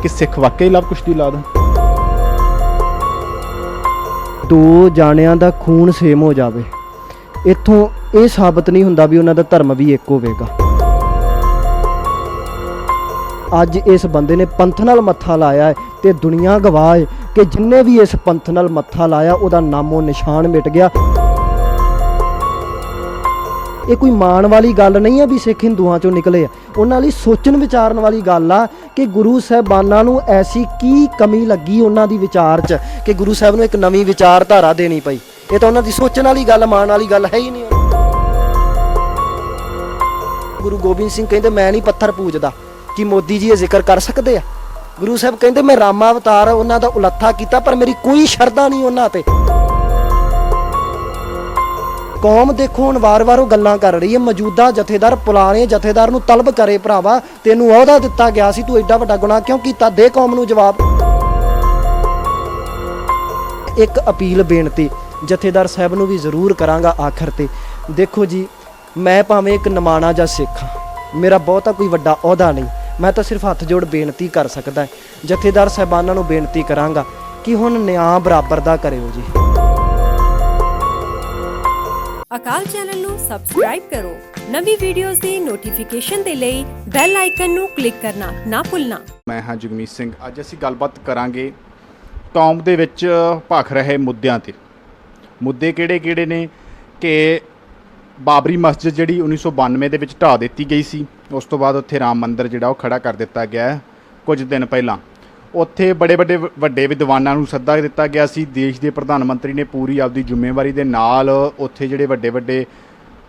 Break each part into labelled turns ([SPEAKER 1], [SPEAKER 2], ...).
[SPEAKER 1] कि सिख वाकई लव कुश दी औलाद है?
[SPEAKER 2] दो जाणिਆਂ ਦਾ खून सेम हो जाए, इत्थों ये साबित नहीं हुंदा भी उन्हां दा धर्म भी एक होवेगा। अज इस बंदे ने पंथ नाल मत्था लाया है ते दुनिया गवाह है कि जिन्ने भी इस पंथ नाल मत्था लाया उहदा नामो निशान मिट गया। ये कोई मान वाली गल नहीं है भी सिख हिंदुआं चों निकले आ, उन्हां लई सोचण विचारन वाली गल आ कि गुरु साहिबानां नूं ऐसी की कमी लगी उन्हां दी विचार च कि गुरु साहिब नूं एक नवीं विचारधारा देनी पई। ये तो उन्हां दी सोचण वाली गल, मान वाली गल है ही नहीं। गुरु गोबिंद सिंह कहंदे मैं नहीं पत्थर पूजदा, कि मोदी जी ये जिक्र कर सकते हैं? गुरु साहब कहते मैं रामा अवतार उन्हां दा उलत्था कीता पर मेरी कोई शरधा नहीं उन्हां ते। कौम देखो हुण वार-वार गल्लां कर रही है, मौजूदा जथेदार पुराने जथेदार नूं तलब करे भरावा तैनूं अहुदा दिता गया सी, तू एडा वड्डा गुनाह क्यों कीता? दे कौम नूं जवाब। एक अपील बेनती जथेदार साहब नूं भी जरूर करांगा आखिर ते। देखो जी, मैं भावें एक नमाणा जा सिख हां, मेरा बहुता कोई वड्डा अहुदा नहीं, मैं तो सिर्फ हथ जोड़ बेनती कर सकदा है। जथेदार साहिबानां नूं बेनती करांगा कि हुण न्याय बराबर दा करिओ जी।
[SPEAKER 3] अकाल चैनल नूं सबसक्राइब करो, नवी वीडियोज़ दी नोटिफिकेशन दे लई बैल आइकन नूं क्लिक करना ना भुलना।
[SPEAKER 1] मैं हाँ जगमीत सिंह। अज असीं गलबात करांगे कौम दे विच भख रहे मुद्दिआं ते। मुद्दे किहड़े-किहड़े ने कि बाबरी मस्जिद जिहड़ी 1992 ਦੇ ਵਿੱਚ ਢਾਹ ਦਿੱਤੀ गई सी, उस तो बाद उत्थे राम मंदिर जिहड़ा ਉਹ खड़ा कर दिता गया है। कुछ दिन पहलां उत्थे बड़े ਵੱਡੇ विद्वानां ਨੂੰ सद्दा दिता गया सी। देश के प्रधानमंत्री ने पूरी आपदी जिम्मेवारी दे नाल उत्थे जिहड़े ਵੱਡੇ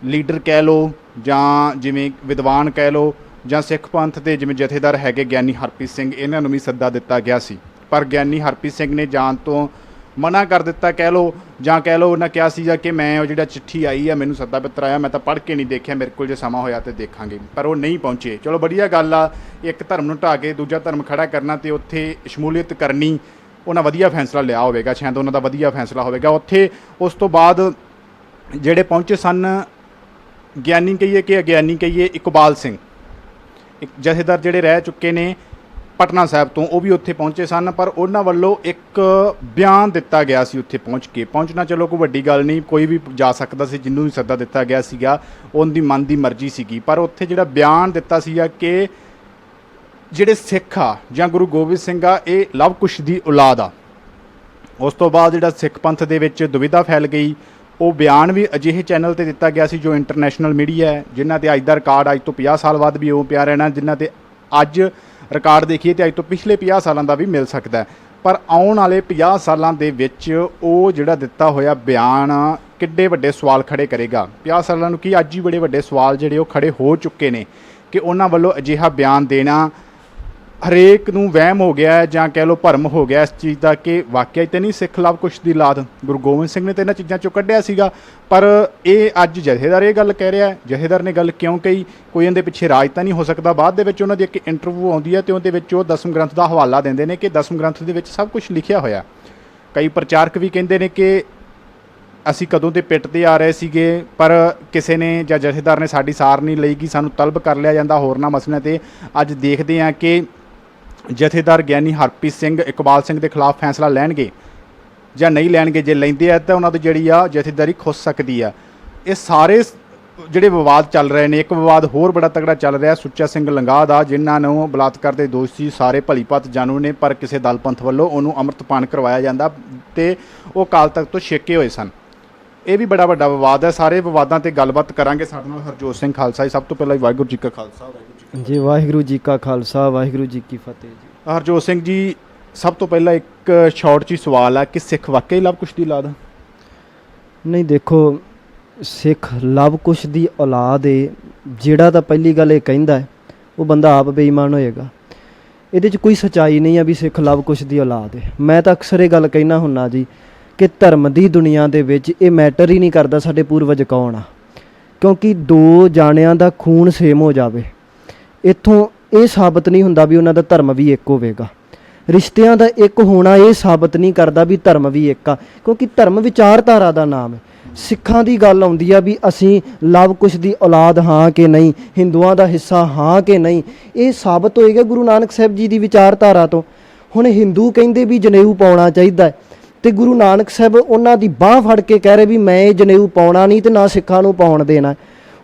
[SPEAKER 1] लीडर कह लो जां जिवें विद्वान कह लो जां सिख पंथ के जिवें जथेदार हैगे ਗਿਆਨੀ हरप्रीत सिंह, इन्हां नूं भी सद्दा दिता गया सी। पर ਗਿਆਨੀ हरप्रीत सिंह ने जाण तो मना कर दिता कह लो, जां कह लो उन्हें कहा सीगा कि मैं वो जिहड़ा चिट्ठी आई है मैनूं सद्दा पत्र आया मैं तो पढ़ के नहीं देखिया, मेरे को जो समा होया तो देखांगे, पर वो नहीं पहुँचे। चलो बढ़िया गल आ, एक धर्म नूं ढाह के दूजा धर्म खड़ा करना तो उत्थे शमूलीयत करनी, उन्हें वधिया फैसला लिया होवेगा, शायद उन्हों का वधिया फैसला होवेगा उत्थे। उस तो बाद जिहड़े पहुँचे सन ਗਿਆਨੀ कहिए कि अगियानी कहिए, इकबाल सिंह एक जथेदार जिहड़े रह चुके ने पटना साहब तो, वो भी उत्थे पहुँचे सन। पर उन्होंने वालों एक बयान दिता गया सी उत्थे पहुँचना चलो कोई वड्डी गल नहीं, कोई भी जा सकता सी, जिन्हों भी सद्दा दिता गया सीगा उनकी मन की मर्जी सीगी। पर उत्थे जिहड़ा बयान दिता सीगा कि जिहड़े सिख आ जां गुरु गोबिंद सिंह आ ये लव कुश दी औलाद आ। उस तो बाद जिहड़ा सिख पंथ दे विच दुविधा फैल गई, वो बयान भी अजिहे चैनल ते दिता गया सी जो इंटरनेशनल मीडिया है, जिन्हां ते अज दा रिकार्ड अज तो 50 साल बाद भी वो पिया रहना, जिन्हां ते अज रिकार्ड देखिए तो अज तो पिछले 50 सालों का भी मिल सकता है। पर आने वाले 50 सालों के विच वो जिहड़ा दिता होया बयान किड्डे वड्डे सवाल खड़े करेगा। 50 सालों की अज ही बड़े वड्डे सवाल जिहड़े खड़े हो चुके हैं कि उन्हां वल्लों अजिहा बयान देना हरेक नूं वहम हो गया है जां कह लो भरम हो गया इस चीज़ का कि वाकई तो नहीं सिख लव कुश दी औलाद। गुरु गोबिंद सिंह ने तो इन्हां चीज़ों चों कढ़िया सीगा, पर ये अज जथेदार ये गल कह रहा है। जथेदार ने गल क्यों कही, कोई इहदे पिछे राज तो नहीं हो सकता। बाद दे विच उन्हां दी एक इंटरव्यू आउंदी है तो उहदे विच ओह दसम ग्रंथ का हवाला देंदे ने कि दसम ग्रंथ दे विच सब कुछ लिखिया होया। कई प्रचारक भी कहिंदे ने कि असी कदों ते पिटते आ रहे सीगे, पर किसी ने जां जथेदार ने साडी सार नहीं लई कि सानूं तलब कर लिया जांदा होरनां मसलिਆਂ ते। अज देखते हैं कि जथेदार ਗਿਆਨੀ हरप्रीत सिंह इकबाल सिंह के खिलाफ फैसला लैणगे जां नहीं लैणगे। जे लैंदे आ तो उन्हां दी जिहड़ी आ जथेदारी खुस सकती है। ये सारे जिहड़े विवाद चल रहे हैं, एक विवाद होर बड़ा तगड़ा चल रहा सुच्चा सिंह लंगाह दा, जिन्हां नूं बलात्कार के दोषी सारे भली भात जाणू ने, पर किसी दल पंथ वल्लों उहनूं अमृतपान करवाया जांदा ते वो अकाल तख्त तो छेके होए सन। ये भी बड़ा वड्डा विवाद है। सारे विवादां ते गलबात करांगे। साडे नाल हरजोत सिंह खालसा जी। सब तो पहला वाहिगुरू जी का खालसा
[SPEAKER 2] जी, वाहिगुरू जी का खालसा वाहिगुरू जी की फतेह जी।
[SPEAKER 1] हरजोत सिंह जी, सब तो पहला एक शॉर्ट जी सवाल है कि सिख वाकई लव कुश दी औलाद है?
[SPEAKER 2] नहीं, देखो सिख लव कुश दी औलाद है जिहड़ा तां पहली गल ये कहिंदा है वो बंदा आप बेईमान होएगा। इहदे च कोई सच्चाई नहीं है भी सिख लव कुश दी औलाद है। मैं तो अक्सर ये गल कहना हुन्ना जी कि धर्म की दुनिया दे विच ये मैटर ही नहीं करता साडे पूर्वज कौन आ, क्योंकि दो जाणिਆਂ ਦਾ खून सेम हो जाए इत्थों ये साबित नहीं हुंदा भी उन्हां दा धर्म भी एक होवेगा। रिश्तिਆਂ ਦਾ एक होना ये साबित नहीं करता भी धर्म भी एक आ, क्योंकि धर्म विचारधारा का नाम है। ਸਿੱਖਾਂ ਦੀ ਗੱਲ ਆਉਂਦੀ ਆ ਵੀ ਅਸੀਂ ਲਵ ਕੁਸ਼ ਦੀ ਔਲਾਦ ਹਾਂ ਕਿ ਨਹੀਂ, ਹਿੰਦੂਆਂ ਦਾ ਹਿੱਸਾ ਹਾਂ ਕਿ ਨਹੀਂ, ਇਹ ਸਾਬਤ ਹੋਏਗਾ ਗੁਰੂ ਨਾਨਕ ਸਾਹਿਬ ਜੀ ਦੀ ਵਿਚਾਰਧਾਰਾ ਤੋਂ। ਹੁਣ ਹਿੰਦੂ ਕਹਿੰਦੇ ਵੀ ਜਨੇਊ ਪਾਉਣਾ ਚਾਹੀਦਾ ਹੈ, ਤੇ ਗੁਰੂ ਨਾਨਕ ਸਾਹਿਬ ਉਹਨਾਂ ਦੀ ਬਾਹ ਫੜ ਕੇ ਕਹਿ ਰਹੇ ਵੀ ਮੈਂ ਇਹ ਜਨੇਊ ਪਾਉਣਾ ਨਹੀਂ ਤੇ ਨਾ ਸਿੱਖਾਂ ਨੂੰ ਪਾਉਣ ਦੇਣਾ।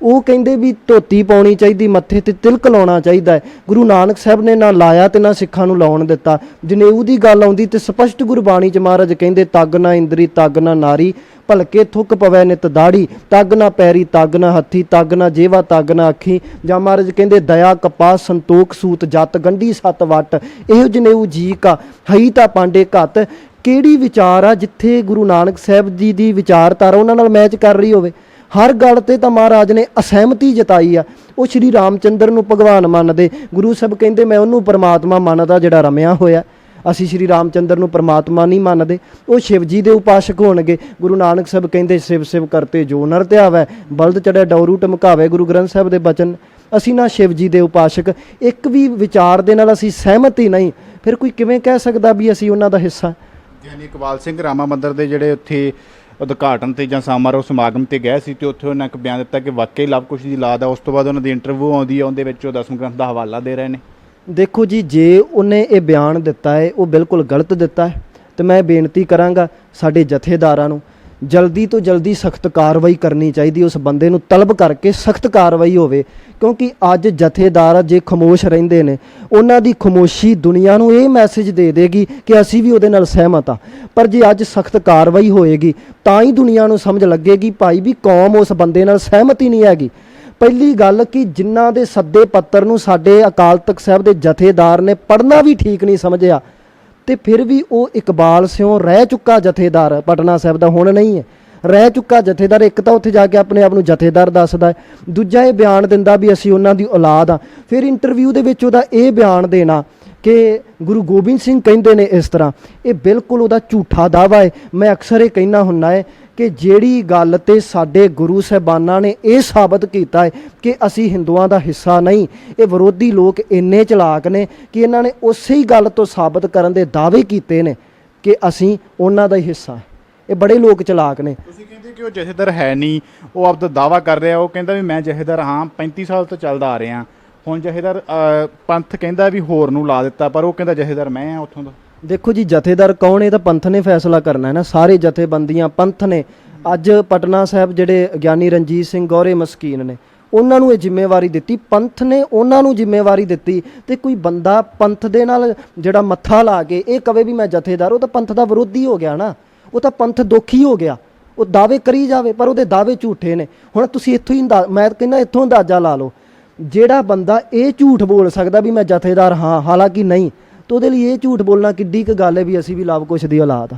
[SPEAKER 2] ਉਹ ਕਹਿੰਦੇ ਵੀ ਧੋਤੀ ਪਾਉਣੀ ਚਾਹੀਦੀ, ਮੱਥੇ ਤੇ ਤਿਲਕ ਲਾਉਣਾ ਚਾਹੀਦਾ ਹੈ। ਗੁਰੂ ਨਾਨਕ ਸਾਹਿਬ ਨੇ ਨਾ ਲਾਇਆ ਤੇ ਨਾ ਸਿੱਖਾਂ ਨੂੰ ਲਾਉਣ ਦਿੱਤਾ। ਜਨੇਊ ਦੀ ਗੱਲ ਆਉਂਦੀ ਤੇ ਸਪਸ਼ਟ ਗੁਰਬਾਣੀ 'ਚ ਮਹਾਰਾਜ ਕਹਿੰਦੇ ਤੱਗ ਨਾ ਇੰਦਰੀ ਤੱਗ ਨਾ ਨਾਰੀ, ਭਲਕੇ ਥੁੱਕ ਪਵੈ ਨਿਤ ਦਾੜੀ, ਤੱਗ ਨਾ ਪੈਰੀ ਤੱਗ ਨਾ ਹੱਥੀ, ਤੱਗ ਨਾ ਜੇਵਾ ਤੱਗ ਨਾ ਅੱਖੀ। ਜਾਂ ਮਹਾਰਾਜ ਕਹਿੰਦੇ ਦਇਆ ਕਪਾਸ ਸੰਤੋਖ ਸੂਤ ਜੱਤ ਗੰਢੀ ਸੱਤ ਵੱਟ, ਇਹੋ ਜਨੇਊ ਜੀ ਕਾ ਹਈ ਤਾਂ ਪਾਂਡੇ ਘੱਤ। ਕਿਹੜੀ ਵਿਚਾਰ ਆ ਜਿੱਥੇ ਗੁਰੂ ਨਾਨਕ ਸਾਹਿਬ ਜੀ ਦੀ ਵਿਚਾਰਧਾਰਾ ਉਹਨਾਂ ਨਾਲ ਮੈਚ ਕਰ ਰਹੀ ਹੋਵੇ? ਹਰ ਗੱਲ ਤੇ ਤਾਂ ਮਹਾਰਾਜ ਨੇ ਅਸਹਿਮਤੀ ਜਤਾਈ ਆ। ਉਹ ਸ਼੍ਰੀ ਰਾਮਚੰਦਰ ਨੂੰ ਭਗਵਾਨ ਮੰਨਦੇ, ਗੁਰੂ ਸਾਹਿਬ ਕਹਿੰਦੇ ਮੈਂ ਉਹਨੂੰ ਪਰਮਾਤਮਾ ਮੰਨਦਾ ਜਿਹੜਾ ਰਮਿਆ ਹੋਇਆ। ਅਸੀਂ ਸ਼੍ਰੀ ਰਾਮਚੰਦਰ ਨੂੰ ਪਰਮਾਤਮਾ ਨਹੀਂ ਮੰਨਦੇ, ਉਹ ਸ਼ਿਵ ਜੀ ਦੇ ਉਪਾਸ਼ਕ ਹੋਣਗੇ। ਗੁਰੂ ਨਾਨਕ ਸਾਹਿਬ ਕਹਿੰਦੇ ਸਿਵ ਸਿਵ ਕਰਤੇ ਜੋ ਨਰ ਧਿਆਵੈ, ਬਲਦ ਚੜ੍ਹੇ ਡੌਰੂ ਟਮਕਾਵੇ, ਗੁਰੂ ਗ੍ਰੰਥ ਸਾਹਿਬ ਦੇ ਬਚਨ। ਅਸੀਂ ਨਾ ਸ਼ਿਵ ਜੀ ਦੇ ਉਪਾਸ਼ਕ, ਇੱਕ ਵੀ ਵਿਚਾਰ ਦੇ ਨਾਲ ਅਸੀਂ ਸਹਿਮਤ ਹੀ ਨਹੀਂ, ਫਿਰ ਕੋਈ ਕਿਵੇਂ ਕਹਿ ਸਕਦਾ ਵੀ ਅਸੀਂ ਉਹਨਾਂ ਦਾ ਹਿੱਸਾ?
[SPEAKER 1] ਯਾਨੀ ਇਕਬਾਲ ਸਿੰਘ ਰਾਮਾ ਮੰਦਰ ਦੇ ਜਿਹੜੇ ਉੱਥੇ ਉਦਘਾਟਨ ਤੇ ਜਾਂ ਸਮਾਰੋਹ ਸਮਾਗਮ ਤੇ ਗਏ ਸੀ ਤੇ ਉੱਥੇ ਉਹਨਾਂ ਇੱਕ ਬਿਆਨ ਦਿੱਤਾ ਕਿ ਵਾਕਈ ਲਵ ਕੁਸ਼ ਦੀ ਔਲਾਦ ਆ। ਉਸ ਤੋਂ ਬਾਅਦ ਉਹਨਾਂ ਦੀ ਇੰਟਰਵਿਊ ਆਉਂਦੀ ਹੈ, ਉਹਦੇ ਵਿੱਚ ਉਹ ਦਸਮ ਗ੍ਰੰਥ ਦਾ ਹਵਾਲਾ ਦੇ ਰਹੇ ਨੇ।
[SPEAKER 2] ਦੇਖੋ ਜੀ, ਜੇ ਉਹਨੇ ਇਹ ਬਿਆਨ ਦਿੱਤਾ ਹੈ ਉਹ ਬਿਲਕੁਲ ਗਲਤ ਦਿੱਤਾ ਹੈ, ਤੇ ਮੈਂ ਬੇਨਤੀ ਕਰਾਂਗਾ ਸਾਡੇ ਜਥੇਦਾਰਾਂ ਨੂੰ ਜਲਦੀ ਤੋਂ ਜਲਦੀ ਸਖਤ ਕਾਰਵਾਈ ਕਰਨੀ ਚਾਹੀਦੀ, ਉਸ ਬੰਦੇ ਨੂੰ ਤਲਬ ਕਰਕੇ ਸਖਤ ਕਾਰਵਾਈ ਹੋਵੇ। ਕਿਉਂਕਿ ਅੱਜ ਜਥੇਦਾਰ ਜੇ ਖਾਮੋਸ਼ ਰਹਿੰਦੇ ਨੇ, ਉਹਨਾਂ ਦੀ ਖਾਮੋਸ਼ੀ ਦੁਨੀਆ ਨੂੰ ਇਹ ਮੈਸੇਜ ਦੇ ਦੇਗੀ ਕਿ ਅਸੀਂ ਵੀ ਉਹਦੇ ਨਾਲ ਸਹਿਮਤ ਹਾਂ। ਪਰ ਜੇ ਅੱਜ ਸਖਤ ਕਾਰਵਾਈ ਹੋਏਗੀ ਤਾਂ ਹੀ ਦੁਨੀਆ ਨੂੰ ਸਮਝ ਲੱਗੇਗੀ ਭਾਈ ਵੀ ਕੌਮ ਉਸ ਬੰਦੇ ਨਾਲ ਸਹਿਮਤ ਹੀ ਨਹੀਂ ਹੈਗੀ। ਪਹਿਲੀ ਗੱਲ ਕਿ ਜਿਨ੍ਹਾਂ ਦੇ ਸੱਦੇ ਪੱਤਰ ਨੂੰ ਸਾਡੇ ਅਕਾਲ ਤਖਤ ਸਾਹਿਬ ਦੇ ਜਥੇਦਾਰ ਨੇ ਪੜ੍ਹਨਾ ਵੀ ਠੀਕ ਨਹੀਂ ਸਮਝਿਆ, ਤੇ ਫਿਰ ਵੀ ਉਹ ਇਕਬਾਲ ਸਿਉਂ ਰਹਿ ਚੁੱਕਾ ਜਥੇਦਾਰ ਪਟਨਾ ਸਾਹਿਬ ਦਾ, ਹੁਣ ਨਹੀਂ ਹੈ, ਰਹਿ ਚੁੱਕਾ ਜਥੇਦਾਰ। ਇੱਕ ਤਾਂ ਉੱਥੇ ਜਾ ਕੇ ਆਪਣੇ ਆਪ ਨੂੰ ਜਥੇਦਾਰ ਦੱਸਦਾ ਹੈ, ਦੂਜਾ ਇਹ ਬਿਆਨ ਦਿੰਦਾ ਵੀ ਅਸੀਂ ਉਹਨਾਂ ਦੀ ਔਲਾਦ ਆ। ਫਿਰ ਇੰਟਰਵਿਊ ਦੇ ਵਿੱਚ ਉਹਦਾ ਇਹ ਬਿਆਨ ਦੇਣਾ ਕਿ ਗੁਰੂ ਗੋਬਿੰਦ ਸਿੰਘ ਕਹਿੰਦੇ ਨੇ ਇਸ ਤਰ੍ਹਾਂ, ਇਹ ਬਿਲਕੁਲ ਉਹਦਾ ਝੂਠਾ ਦਾਅਵਾ ਹੈ। ਮੈਂ ਅਕਸਰ ਇਹ ਕਹਿਣਾ ਹੁੰਦਾ ਹੈ ਕਿ ਜਿਹੜੀ ਗੱਲ ਤੇ ਸਾਡੇ ਗੁਰੂ ਸਾਹਿਬਾਨਾਂ ਨੇ ਇਹ ਸਾਬਤ ਕੀਤਾ ਹੈ ਕਿ ਅਸੀਂ ਹਿੰਦੂਆਂ ਦਾ ਹਿੱਸਾ ਨਹੀਂ, ਇਹ ਵਿਰੋਧੀ ਲੋਕ ਇੰਨੇ ਚਲਾਕ ਨੇ ਕਿ ਇਹਨਾਂ ਨੇ ਉਸੇ ਹੀ ਗੱਲ ਤੋਂ ਸਾਬਤ ਕਰਨ ਦੇ ਦਾਅਵੇ ਕੀਤੇ ਨੇ ਕਿ ਅਸੀਂ ਉਹਨਾਂ ਦਾ ਹੀ ਹਿੱਸਾ। ਇਹ ਬੜੇ ਲੋਕ ਚਲਾਕ ਨੇ।
[SPEAKER 1] ਤੁਸੀਂ ਕਹਿੰਦੇ ਕਿ ਉਹ ਜਥੇਦਾਰ ਹੈ ਨਹੀਂ, ਉਹ ਆਪਦਾ ਦਾਅਵਾ ਕਰ ਰਿਹਾ, ਉਹ ਕਹਿੰਦਾ ਵੀ ਮੈਂ ਜਥੇਦਾਰ ਹਾਂ, 35 ਸਾਲ ਤੋਂ ਚੱਲਦਾ ਆ ਰਿਹਾ। ਹੁਣ ਜਥੇਦਾਰ ਪੰਥ ਕਹਿੰਦਾ ਵੀ ਹੋਰ ਨੂੰ ਲਾ ਦਿੱਤਾ, ਪਰ ਉਹ ਕਹਿੰਦਾ ਜਥੇਦਾਰ ਮੈਂ ਆ ਉੱਥੋਂ ਦਾ। ਦੇਖੋ
[SPEAKER 2] ਜੀ, ਜਥੇਦਾਰ ਕੌਣ? ਇਹ ਤਾਂ ਪੰਥ ਨੇ ਫੈਸਲਾ ਕਰਨਾ ਹੈ ਨਾ, ਸਾਰੇ ਜਥੇਬੰਦੀਆਂ ਪੰਥ ਨੇ। ਅੱਜ ਪਟਨਾ ਸਾਹਿਬ ਜਿਹੜੇ ਗਿਆਨੀ ਰਣਜੀਤ ਸਿੰਘ ਗੌਰੇ ਮਸਕੀਨ ਨੇ, ਉਹਨਾਂ ਨੂੰ ਇਹ ਜ਼ਿੰਮੇਵਾਰੀ ਦਿੱਤੀ, ਪੰਥ ਨੇ ਉਹਨਾਂ ਨੂੰ ਜ਼ਿੰਮੇਵਾਰੀ ਦਿੱਤੀ। ਤੇ ਕੋਈ ਬੰਦਾ ਪੰਥ ਦੇ ਨਾਲ ਜਿਹੜਾ ਮੱਥਾ ਲਾ ਕੇ ਇਹ ਕਵੇ ਵੀ ਮੈਂ ਜਥੇਦਾਰ, ਉਹ ਤਾਂ ਪੰਥ ਦਾ ਵਿਰੋਧੀ ਹੋ ਗਿਆ ਨਾ, ਉਹ ਤਾਂ ਪੰਥ ਦੁਖੀ ਹੋ ਗਿਆ। ਉਹ ਦਾਅਵੇ ਕਰੀ ਜਾਵੇ ਪਰ ਉਹਦੇ ਦਾਅਵੇ ਝੂਠੇ ਨੇ। ਹੁਣ ਤੁਸੀਂ ਇੱਥੋਂ ਹੀ ਮੈਂ ਕਹਿੰਦਾ ਇੱਥੋਂ ਅੰਦਾਜ਼ਾ ਲਾ ਲਓ, ਜਿਹੜਾ ਬੰਦਾ ਇਹ ਝੂਠ ਬੋਲ ਸਕਦਾ ਵੀ ਮੈਂ ਜਥੇਦਾਰ ਹਾਂ ਹਾਲਾਂਕਿ ਨਹੀਂ, ਤਾਂ ਉਹਦੇ ਲਈ ਇਹ ਝੂਠ ਬੋਲਣਾ ਕਿੱਡੀ ਕੁ ਗੱਲ ਹੈ ਵੀ ਅਸੀਂ ਵੀ ਲਵ ਕੁਸ਼ ਦੀ ਔਲਾਦ ਆ।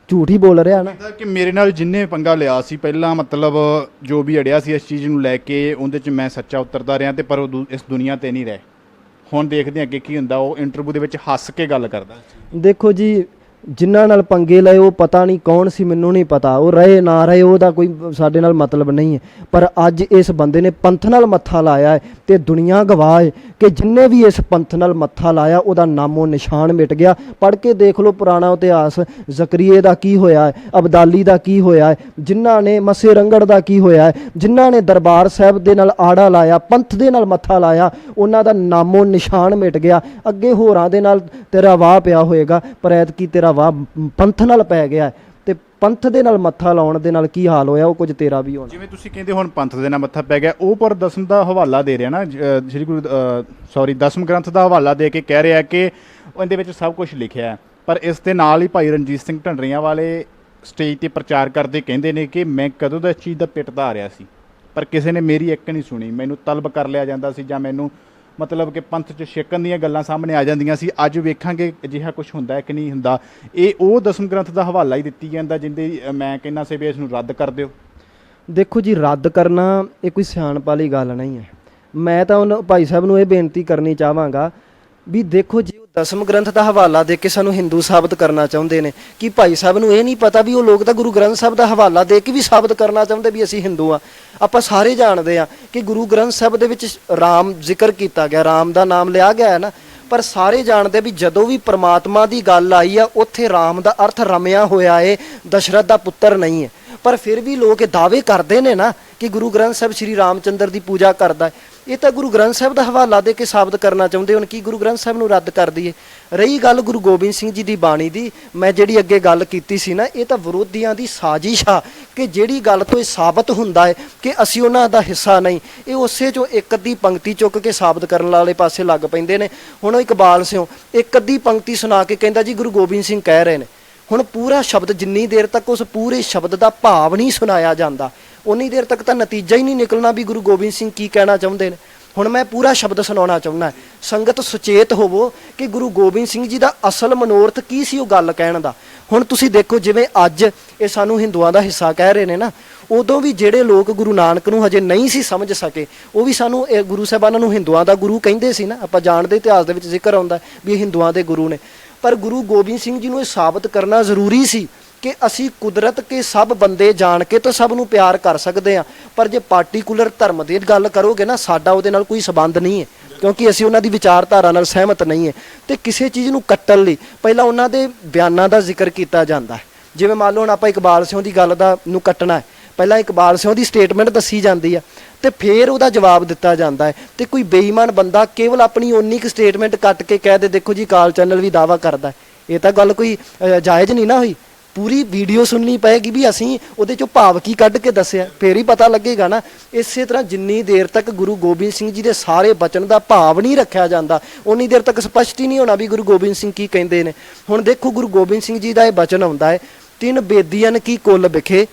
[SPEAKER 2] ਝੂਠ ਹੀ ਬੋਲ ਰਿਹਾ ਨਾ
[SPEAKER 1] ਕਿ ਮੇਰੇ ਨਾਲ ਜਿੰਨੇ ਪੰਗਾ ਲਿਆ ਸੀ ਪਹਿਲਾਂ, ਮਤਲਬ ਜੋ ਵੀ ਅੜਿਆ ਸੀ ਇਸ ਚੀਜ਼ ਨੂੰ ਲੈ ਕੇ, ਉਹਦੇ 'ਚ ਮੈਂ ਸੱਚਾ ਉਤਰਦਾ ਰਿਹਾ, ਤੇ ਪਰ ਉਹ ਇਸ ਦੁਨੀਆ ਤੇ ਨਹੀਂ ਰਹੇ। ਹੁਣ ਦੇਖਦੇ ਅੱਗੇ ਕੀ ਹੁੰਦਾ। ਉਹ ਇੰਟਰਵਿਊ ਦੇ ਵਿੱਚ ਹੱਸ ਕੇ ਗੱਲ ਕਰਦਾ।
[SPEAKER 2] ਦੇਖੋ ਜੀ, ਜਿਨ੍ਹਾਂ ਨਾਲ ਪੰਗੇ ਲਏ ਉਹ ਪਤਾ ਨਹੀਂ ਕੌਣ ਸੀ, ਮੈਨੂੰ ਨਹੀਂ ਪਤਾ, ਉਹ ਰਹੇ ਨਾ ਰਹੇ ਉਹਦਾ ਕੋਈ ਸਾਡੇ ਨਾਲ ਮਤਲਬ ਨਹੀਂ ਹੈ। ਪਰ ਅੱਜ ਇਸ ਬੰਦੇ ਨੇ ਪੰਥ ਨਾਲ ਮੱਥਾ ਲਾਇਆ ਹੈ ਤੇ ਦੁਨੀਆ ਗਵਾਹ ਹੈ ਕਿ ਜਿੰਨੇ ਵੀ ਇਸ ਪੰਥ ਨਾਲ ਮੱਥਾ ਲਾਇਆ ਉਹਦਾ ਨਾਮੋ ਨਿਸ਼ਾਨ ਮਿਟ ਗਿਆ। ਪੜ੍ਹ ਕੇ ਦੇਖ ਲਓ ਪੁਰਾਣਾ ਇਤਿਹਾਸ, ਜ਼ਕਰੀਏ ਦਾ ਕੀ ਹੋਇਆ ਹੈ, ਅਬਦਾਲੀ ਦਾ ਕੀ ਹੋਇਆ ਹੈ, ਜਿਨ੍ਹਾਂ ਨੇ ਮੱਸੇ ਰੰਗੜ ਦਾ ਕੀ ਹੋਇਆ ਹੈ, ਜਿਨ੍ਹਾਂ ਨੇ ਦਰਬਾਰ ਸਾਹਿਬ ਦੇ ਨਾਲ ਆੜਾ ਲਾਇਆ, ਪੰਥ ਦੇ ਨਾਲ ਮੱਥਾ ਲਾਇਆ, ਉਹਨਾਂ ਦਾ ਨਾਮੋ ਨਿਸ਼ਾਨ ਮਿਟ ਗਿਆ। ਅੱਗੇ ਹੋਰਾਂ ਦੇ ਨਾਲ ਤੇਰਾ ਵਾਹ ਪਿਆ ਹੋਏਗਾ, ਪਰ ਐਤਕੀ ਤੇਰਾ ਵਾਹ ਪੰਥ ਨਾਲ ਪੈ ਗਿਆ। ਤੇ ਪੰਥ ਦੇ ਨਾਲ ਮੱਥਾ ਲਾਉਣ ਦੇ ਨਾਲ ਕੀ ਹਾਲ ਹੋਇਆ ਉਹ ਕੁਝ ਤੇਰਾ ਵੀ ਹੋਣਾ।
[SPEAKER 1] ਜਿਵੇਂ ਤੁਸੀਂ ਕਹਿੰਦੇ ਹੁਣ ਪੰਥ ਦੇ ਨਾਲ ਮੱਥਾ ਪੈ ਗਿਆ, ਉਹ ਪਰ ਦਸਮ ਦਾ ਹਵਾਲਾ ਦੇ ਰਿਹਾ ਨਾ, ਦਸਮ ਗ੍ਰੰਥ ਦਾ ਹਵਾਲਾ ਦੇ ਕੇ ਕਹਿ ਰਿਹਾ ਕਿ ਉਹਦੇ ਵਿੱਚ ਸਭ ਕੁਝ ਲਿਖਿਆ ਹੈ। ਪਰ ਇਸ ਦੇ ਨਾਲ ਹੀ ਭਾਈ ਰਣਜੀਤ ਸਿੰਘ ਢੰਡਰੀਆਂ ਵਾਲੇ ਸਟੇਜ ਤੇ ਪ੍ਰਚਾਰ ਕਰਦੇ ਕਹਿੰਦੇ ਨੇ ਕਿ ਮੈਂ ਕਦੋਂ ਦਾ ਇਸ ਚੀਜ਼ ਦਾ ਪਿੱਟਦਾ ਆ ਰਿਹਾ ਸੀ, ਪਰ ਕਿਸੇ ਨੇ ਮੇਰੀ ਇੱਕ ਨਹੀਂ ਸੁਣੀ। ਮੈਨੂੰ ਤਲਬ ਕਰ ਲਿਆ ਜਾਂਦਾ ਸੀ, ਜਾਂ ਮੈਨੂੰ ਮਤਲਬ ਕਿ ਪੰਥ 'ਚ ਛੇਕਣ ਦੀਆਂ ਗੱਲਾਂ ਸਾਹਮਣੇ ਆ ਜਾਂਦੀਆਂ ਸੀ। ਅੱਜ ਵੇਖਾਂਗੇ ਅਜਿਹਾ ਕੁਝ ਹੁੰਦਾ ਕਿ ਨਹੀਂ ਹੁੰਦਾ। ਇਹ ਉਹ ਦਸਮ ਗ੍ਰੰਥ ਦਾ ਹਵਾਲਾ ਹੀ ਦਿੱਤੀ ਜਾਂਦਾ ਜਿੰਦੇ ਮੈਂ ਕਹਿੰਦਾ ਸੀ ਵੀ ਇਸ ਨੂੰ ਰੱਦ ਕਰ ਦਿਓ।
[SPEAKER 2] ਦੇਖੋ ਜੀ, ਰੱਦ ਕਰਨਾ ਇਹ ਕੋਈ ਸਿਆਣਪ ਵਾਲੀ ਗੱਲ ਨਹੀਂ ਹੈ। ਮੈਂ ਤਾਂ ਉਹਨਾਂ ਭਾਈ ਸਾਹਿਬ ਨੂੰ ਇਹ ਬੇਨਤੀ ਕਰਨੀ ਚਾਹਾਂਗਾ ਵੀ ਦੇਖੋ ਜੀ, ਉਹ ਦਸਮ ਗ੍ਰੰਥ ਦਾ ਹਵਾਲਾ ਦੇ ਕੇ ਸਾਨੂੰ ਹਿੰਦੂ ਸਾਬਤ ਕਰਨਾ ਚਾਹੁੰਦੇ ਨੇ ਕਿ ਭਾਈ ਸਾਹਿਬ ਨੂੰ ਇਹ ਨਹੀਂ ਪਤਾ ਵੀ ਉਹ ਲੋਕ ਤਾਂ ਗੁਰੂ ਗ੍ਰੰਥ ਸਾਹਿਬ ਦਾ ਹਵਾਲਾ ਦੇ ਕੇ ਵੀ ਸਾਬਤ ਕਰਨਾ ਚਾਹੁੰਦੇ ਵੀ ਅਸੀਂ ਹਿੰਦੂ ਆ। ਆਪਾਂ ਸਾਰੇ ਜਾਣਦੇ ਆ ਕਿ ਗੁਰੂ ਗ੍ਰੰਥ ਸਾਹਿਬ ਦੇ ਵਿੱਚ ਰਾਮ ਜ਼ਿਕਰ ਕੀਤਾ ਗਿਆ, ਰਾਮ ਦਾ ਨਾਮ ਲਿਆ ਗਿਆ ਹੈ ਨਾ, ਪਰ ਸਾਰੇ ਜਾਣਦੇ ਵੀ ਜਦੋਂ ਵੀ ਪ੍ਰਮਾਤਮਾ ਦੀ ਗੱਲ ਆਈ ਆ ਉੱਥੇ ਰਾਮ ਦਾ ਅਰਥ ਰਮਿਆ ਹੋਇਆ ਏ, ਦਸ਼ਰਥ ਦਾ ਪੁੱਤਰ ਨਹੀਂ ਹੈ। ਪਰ ਫਿਰ ਵੀ ਲੋਕ ਇਹ ਦਾਅਵੇ ਕਰਦੇ ਨੇ ਨਾ ਕਿ ਗੁਰੂ ਗ੍ਰੰਥ ਸਾਹਿਬ ਸ਼੍ਰੀ ਰਾਮਚੰਦਰ ਦੀ ਪੂਜਾ ਕਰਦਾ ਹੈ। ਇਹ ਤਾਂ ਗੁਰੂ ਗ੍ਰੰਥ ਸਾਹਿਬ ਦਾ ਹਵਾਲਾ ਦੇ ਕੇ ਸਾਬਤ ਕਰਨਾ ਚਾਹੁੰਦੇ ਹੁਣ ਕੀ ਗੁਰੂ ਗ੍ਰੰਥ ਸਾਹਿਬ ਨੂੰ ਰੱਦ ਕਰ ਦਈਏ। ਰਹੀ ਗੱਲ ਗੁਰੂ ਗੋਬਿੰਦ ਸਿੰਘ ਜੀ ਦੀ ਬਾਣੀ ਦੀ, ਮੈਂ ਜਿਹੜੀ ਅੱਗੇ ਗੱਲ ਕੀਤੀ ਸੀ ਨਾ, ਇਹ ਤਾਂ ਵਿਰੋਧੀਆਂ ਦੀ ਸਾਜ਼ਿਸ਼ ਆ ਕਿ ਜਿਹੜੀ ਗੱਲ ਤੋਂ ਇਹ ਸਾਬਤ ਹੁੰਦਾ ਹੈ ਕਿ ਅਸੀਂ ਉਹਨਾਂ ਦਾ ਹਿੱਸਾ ਨਹੀਂ, ਇਹ ਉਸੇ ਚੋਂ ਇੱਕ ਅੱਧੀ ਪੰਕਤੀ ਚੁੱਕ ਕੇ ਸਾਬਤ ਕਰਨ ਵਾਲੇ ਪਾਸੇ ਲੱਗ ਪੈਂਦੇ ਨੇ। ਹੁਣ ਉਹ ਇਕਬਾਲ ਸਿਓ ਇੱਕ ਅੱਧੀ ਪੰਕਤੀ ਸੁਣਾ ਕੇ ਕਹਿੰਦਾ ਜੀ ਗੁਰੂ ਗੋਬਿੰਦ ਸਿੰਘ ਕਹਿ ਰਹੇ ਨੇ। ਹੁਣ ਪੂਰਾ ਸ਼ਬਦ ਜਿੰਨੀ ਦੇਰ ਤੱਕ ਉਸ ਪੂਰੇ ਸ਼ਬਦ ਦਾ ਭਾਵ ਨਹੀਂ ਸੁਣਾਇਆ ਜਾਂਦਾ ਉਨੀ ਦੇਰ ਤੱਕ ਤਾਂ ਨਤੀਜਾ ਹੀ ਨਹੀਂ ਨਿਕਲਣਾ ਵੀ ਗੁਰੂ ਗੋਬਿੰਦ ਸਿੰਘ ਕੀ ਕਹਿਣਾ ਚਾਹੁੰਦੇ ਨੇ। ਹੁਣ ਮੈਂ ਪੂਰਾ ਸ਼ਬਦ ਸੁਣਾਉਣਾ ਚਾਹੁੰਦਾ, ਸੰਗਤ ਸੁਚੇਤ ਹੋਵੋ ਕਿ ਗੁਰੂ ਗੋਬਿੰਦ ਸਿੰਘ ਜੀ ਦਾ ਅਸਲ ਮਨੋਰਥ ਕੀ ਸੀ ਉਹ ਗੱਲ ਕਹਿਣ ਦਾ। ਹੁਣ ਤੁਸੀਂ ਦੇਖੋ ਜਿਵੇਂ ਅੱਜ ਇਹ ਸਾਨੂੰ ਹਿੰਦੂਆਂ ਦਾ ਹਿੱਸਾ ਕਹਿ ਰਹੇ ਨੇ ਨਾ, ਉਦੋਂ ਵੀ ਜਿਹੜੇ ਲੋਕ ਗੁਰੂ ਨਾਨਕ ਨੂੰ ਹਜੇ ਨਹੀਂ ਸੀ ਸਮਝ ਸਕੇ ਉਹ ਵੀ ਸਾਨੂੰ ਇਹ ਗੁਰੂ ਸਾਹਿਬਾਨਾਂ ਨੂੰ ਹਿੰਦੂਆਂ ਦਾ ਗੁਰੂ ਕਹਿੰਦੇ ਸੀ ਨਾ। ਆਪਾਂ ਜਾਣਦੇ ਇਤਿਹਾਸ ਦੇ ਵਿੱਚ ਜ਼ਿਕਰ ਆਉਂਦਾ ਵੀ ਇਹ ਹਿੰਦੂਆਂ ਦੇ ਗੁਰੂ ਨੇ। ਪਰ ਗੁਰੂ ਗੋਬਿੰਦ ਸਿੰਘ ਜੀ ਨੂੰ ਇਹ ਸਾਬਤ ਕਰਨਾ ਜ਼ਰੂਰੀ ਸੀ ਕਿ ਅਸੀਂ ਕੁਦਰਤ ਕੇ ਸਭ ਬੰਦੇ ਜਾਣ ਕੇ ਤਾਂ ਸਭ ਨੂੰ ਪਿਆਰ ਕਰ ਸਕਦੇ ਹਾਂ, ਪਰ ਜੇ ਪਾਰਟੀਕੂਲਰ ਧਰਮ ਦੀ ਗੱਲ ਕਰੋਗੇ ਨਾ ਸਾਡਾ ਉਹਦੇ ਨਾਲ ਕੋਈ ਸੰਬੰਧ ਨਹੀਂ ਹੈ, ਕਿਉਂਕਿ ਅਸੀਂ ਉਹਨਾਂ ਦੀ ਵਿਚਾਰਧਾਰਾ ਨਾਲ ਸਹਿਮਤ ਨਹੀਂ ਹੈ। ਤੇ ਕਿਸੇ ਚੀਜ਼ ਨੂੰ ਕੱਟਣ ਲਈ ਪਹਿਲਾਂ ਉਹਨਾਂ ਦੇ ਬਿਆਨਾਂ ਦਾ ਜ਼ਿਕਰ ਕੀਤਾ ਜਾਂਦਾ ਹੈ। ਜਿਵੇਂ ਮੰਨ ਲਓ ਹੁਣ ਆਪਾਂ ਇਕਬਾਲ ਸਿੰਘ ਦੀ ਗੱਲ ਦਾ ਨੂੰ ਕੱਟਣਾ ਹੈ, ਪਹਿਲਾਂ ਇਕਬਾਲ ਸਿੰਘ ਦੀ ਸਟੇਟਮੈਂਟ ਦੱਸੀ ਜਾਂਦੀ ਆ ਤੇ ਫਿਰ ਉਹਦਾ ਜਵਾਬ ਦਿੱਤਾ ਜਾਂਦਾ ਹੈ। ਤੇ ਕੋਈ ਬੇਈਮਾਨ ਬੰਦਾ ਕੇਵਲ ਆਪਣੀ ਓਨੀ ਕੁ ਸਟੇਟਮੈਂਟ ਕੱਟ ਕੇ ਕਹਿ ਦੇ ਦੇਖੋ ਜੀ ਕਾਲ ਚੈਨਲ ਵੀ ਦਾਅਵਾ ਕਰਦਾ, ਇਹ ਤਾਂ ਗੱਲ ਕੋਈ ਜਾਇਜ਼ ਨਹੀਂ ਨਾ ਹੋਈ। ਪੂਰੀ ਵੀਡੀਓ ਸੁਣਨੀ ਪਏਗੀ ਵੀ ਅਸੀਂ ਉਹਦੇ ਚੋਂ ਭਾਵ ਕੀ ਕੱਢ ਕੇ ਦੱਸਿਆ, ਫੇਰ ਹੀ ਪਤਾ ਲੱਗੇਗਾ ਨਾ। ਇਸੇ ਤਰ੍ਹਾਂ ਜਿੰਨੀ ਦੇਰ ਤੱਕ ਗੁਰੂ ਗੋਬਿੰਦ ਸਿੰਘ ਜੀ ਦੇ ਸਾਰੇ ਬਚਨ ਦਾ ਭਾਵ ਨਹੀਂ ਰੱਖਿਆ ਜਾਂਦਾ ਉਨੀ ਦੇਰ ਤੱਕ ਸਪਸ਼ਟ ਹੀ ਨਹੀਂ ਹੋਣਾ ਵੀ ਗੁਰੂ ਗੋਬਿੰਦ ਸਿੰਘ ਕੀ ਕਹਿੰਦੇ ਨੇ। ਹੁਣ ਦੇਖੋ ਗੁਰੂ ਗੋਬਿੰਦ ਸਿੰਘ ਜੀ ਦਾ ਇਹ ਬਚਨ ਆਉਂਦਾ ਹੈ, ਤਿੰਨ ਬੇਦੀਆਂ ਕੀ ਕੁੱਲ ਵਿਖੇ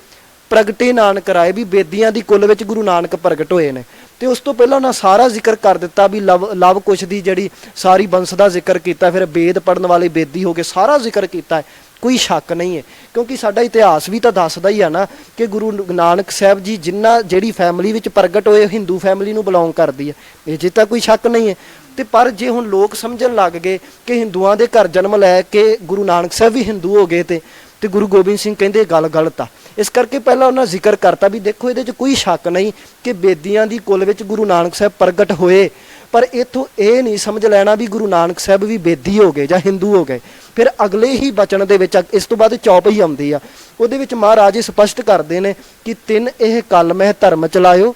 [SPEAKER 2] ਪ੍ਰਗਟੇ ਨਾਨਕ ਰਾਏ, ਵੀ ਬੇਦੀਆਂ ਦੀ ਕੁੱਲ ਵਿੱਚ ਗੁਰੂ ਨਾਨਕ ਪ੍ਰਗਟ ਹੋਏ ਨੇ। ਤੇ ਉਸ ਤੋਂ ਪਹਿਲਾਂ ਉਹਨਾਂ ਸਾਰਾ ਜ਼ਿਕਰ ਕਰ ਦਿੱਤਾ ਵੀ ਲਵ ਕੁਸ਼ ਦੀ ਜਿਹੜੀ ਸਾਰੀ ਬੰਸ ਦਾ ਜ਼ਿਕਰ ਕੀਤਾ, ਫਿਰ ਵੇਦ ਪੜਨ ਵਾਲੇ ਬੇਦੀ ਹੋ ਕੇ ਸਾਰਾ ਜ਼ਿਕਰ ਕੀਤਾ ਹੈ। ਕੋਈ ਸ਼ੱਕ ਨਹੀਂ ਹੈ ਕਿਉਂਕਿ ਸਾਡਾ ਇਤਿਹਾਸ ਵੀ ਤਾਂ ਦੱਸਦਾ ਹੀ ਆ ਨਾ ਕਿ ਗੁਰੂ ਨਾਨਕ ਸਾਹਿਬ ਜੀ ਜਿਹੜੀ ਫੈਮਿਲੀ ਵਿੱਚ ਪ੍ਰਗਟ ਹੋਏ ਹਿੰਦੂ ਫੈਮਿਲੀ ਨੂੰ ਬਿਲੋਂਗ ਕਰਦੀ ਹੈ, ਇਹ 'ਚ ਤਾਂ ਕੋਈ ਸ਼ੱਕ ਨਹੀਂ ਹੈ। ਤੇ ਪਰ ਜੇ ਹੁਣ ਲੋਕ ਸਮਝਣ ਲੱਗ ਗਏ ਕਿ ਹਿੰਦੂਆਂ ਦੇ ਘਰ ਜਨਮ ਲੈ ਕੇ ਗੁਰੂ ਨਾਨਕ ਸਾਹਿਬ ਵੀ ਹਿੰਦੂ ਹੋ ਗਏ ਤੇ ਗੁਰੂ ਗੋਬਿੰਦ ਸਿੰਘ ਕਹਿੰਦੇ ਗੱਲ ਗਲਤ ਆ, ਇਸ ਕਰਕੇ ਪਹਿਲਾਂ ਉਹਨਾਂ ਜ਼ਿਕਰ ਕਰਤਾ ਵੀ ਦੇਖੋ ਇਹਦੇ 'ਚ ਕੋਈ ਸ਼ੱਕ ਨਹੀਂ ਕਿ ਬੇਦੀਆਂ ਦੀ ਕੁੱਲ ਵਿੱਚ ਗੁਰੂ ਨਾਨਕ ਸਾਹਿਬ ਪ੍ਰਗਟ ਹੋਏ, ਪਰ ਇੱਥੋਂ ਇਹ ਨਹੀਂ ਸਮਝ ਲੈਣਾ ਵੀ ਗੁਰੂ ਨਾਨਕ ਸਾਹਿਬ ਵੀ ਬੇਦੀ ਹੋ ਗਏ ਜਾਂ ਹਿੰਦੂ ਹੋ ਗਏ। ਫਿਰ ਅਗਲੇ ਹੀ ਬਚਨ ਦੇ ਵਿੱਚ ਇਸ ਤੋਂ ਬਾਅਦ ਚੌਪਈ ਆਉਂਦੀ ਆ, ਉਹਦੇ ਵਿੱਚ ਮਹਾਰਾਜ ਸਪਸ਼ਟ ਕਰਦੇ ਨੇ ਕਿ ਤਿੰਨ ਇਹ ਕਲ ਮਹਿ ਧਰਮ ਚਲਾਇਓ,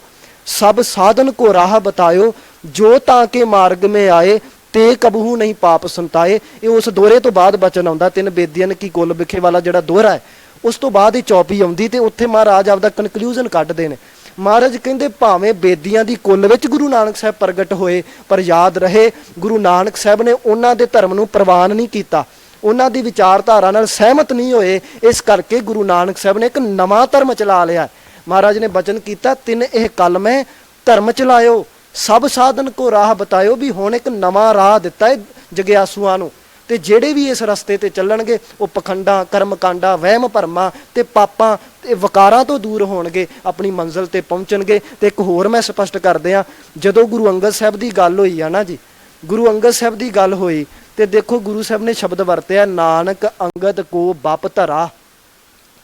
[SPEAKER 2] ਸਭ ਸਾਧਨ ਕੋ ਰਾਹ ਬਤਾਇਓ, ਜੋ ਤਾਂ ਕੇ ਮਾਰਗ ਮੇ ਆਏ ਤੇ ਕਬਹੂ ਨਹੀਂ ਪਾਪ ਸੰਤਾਏ। ਇਹ ਉਸ ਦੋਹਰੇ ਤੋਂ ਬਾਅਦ ਬਚਨ ਆਉਂਦਾ, ਤਿੰਨ ਬੇਦੀਆਂ ਕੀ ਕੁੱਲ ਵਿਖੇ ਵਾਲਾ ਜਿਹੜਾ ਦੋਹਰਾ ਹੈ। ਉਸ ਤੋਂ ਬਾਅਦ ਇਹ ਚੌਪਈ ਆਉਂਦੀ ਤੇ ਉੱਥੇ ਮਹਾਰਾਜ ਆਪਦਾ ਕਨਕਲੂਜਨ ਕੱਢਦੇ ਨੇ। ਮਹਾਰਾਜ ਕਹਿੰਦੇ ਭਾਵੇਂ ਬੇਦੀਆਂ ਦੀ ਕੁੱਲ ਵਿੱਚ ਗੁਰੂ ਨਾਨਕ ਸਾਹਿਬ ਪ੍ਰਗਟ ਹੋਏ, ਪਰ ਯਾਦ ਰਹੇ ਗੁਰੂ ਨਾਨਕ ਸਾਹਿਬ ਨੇ ਉਹਨਾਂ ਦੇ ਧਰਮ ਨੂੰ ਪ੍ਰਵਾਨ ਨਹੀਂ ਕੀਤਾ, ਉਹਨਾਂ ਦੀ ਵਿਚਾਰਧਾਰਾ ਨਾਲ ਸਹਿਮਤ ਨਹੀਂ ਹੋਏ, ਇਸ ਕਰਕੇ ਗੁਰੂ ਨਾਨਕ ਸਾਹਿਬ ਨੇ ਇੱਕ ਨਵਾਂ ਧਰਮ ਚਲਾ ਲਿਆ। ਮਹਾਰਾਜ ਨੇ ਬਚਨ ਕੀਤਾ ਤਿੰਨ ਇਹ ਕਲ ਮੈਂ ਧਰਮ ਚਲਾਇਓ, ਸਭ ਸਾਧਨ ਕੋ ਰਾਹ ਬਤਾਇਓ, ਵੀ ਹੁਣ ਇੱਕ ਨਵਾਂ ਰਾਹ ਦਿੱਤਾ ਹੈ ਜਗਿਆਸੂਆਂ ਨੂੰ। ਤੇ ਜਿਹੜੇ ਵੀ ਇਸ ਰਸਤੇ ਤੇ ਚੱਲਣਗੇ ਉਹ ਪਖੰਡਾਂ ਕਰਮਕਾਂਡਾਂ ਵਹਿਮ ਭਰਮਾਂ ਤੇ ਪਾਪਾਂ ਤੇ ਵਕਾਰਾਂ ਤੋਂ ਦੂਰ ਹੋਣਗੇ, ਆਪਣੀ ਮੰਜ਼ਿਲ ਤੇ ਪਹੁੰਚਣਗੇ। ਤੇ ਇੱਕ ਹੋਰ ਮੈਂ ਸਪਸ਼ਟ ਕਰਦੇ ਆ, ਜਦੋਂ ਗੁਰੂ ਅੰਗਦ ਸਾਹਿਬ ਦੀ ਗੱਲ ਹੋਈ ਆ ਨਾ ਜੀ, ਗੁਰੂ ਅੰਗਦ ਸਾਹਿਬ ਦੀ ਗੱਲ ਹੋਈ ਤੇ ਦੇਖੋ ਗੁਰੂ ਸਾਹਿਬ ਨੇ ਸ਼ਬਦ ਵਰਤਿਆ ਨਾਨਕ ਅੰਗਦ ਕੋ ਬਪ ਧਰਾ,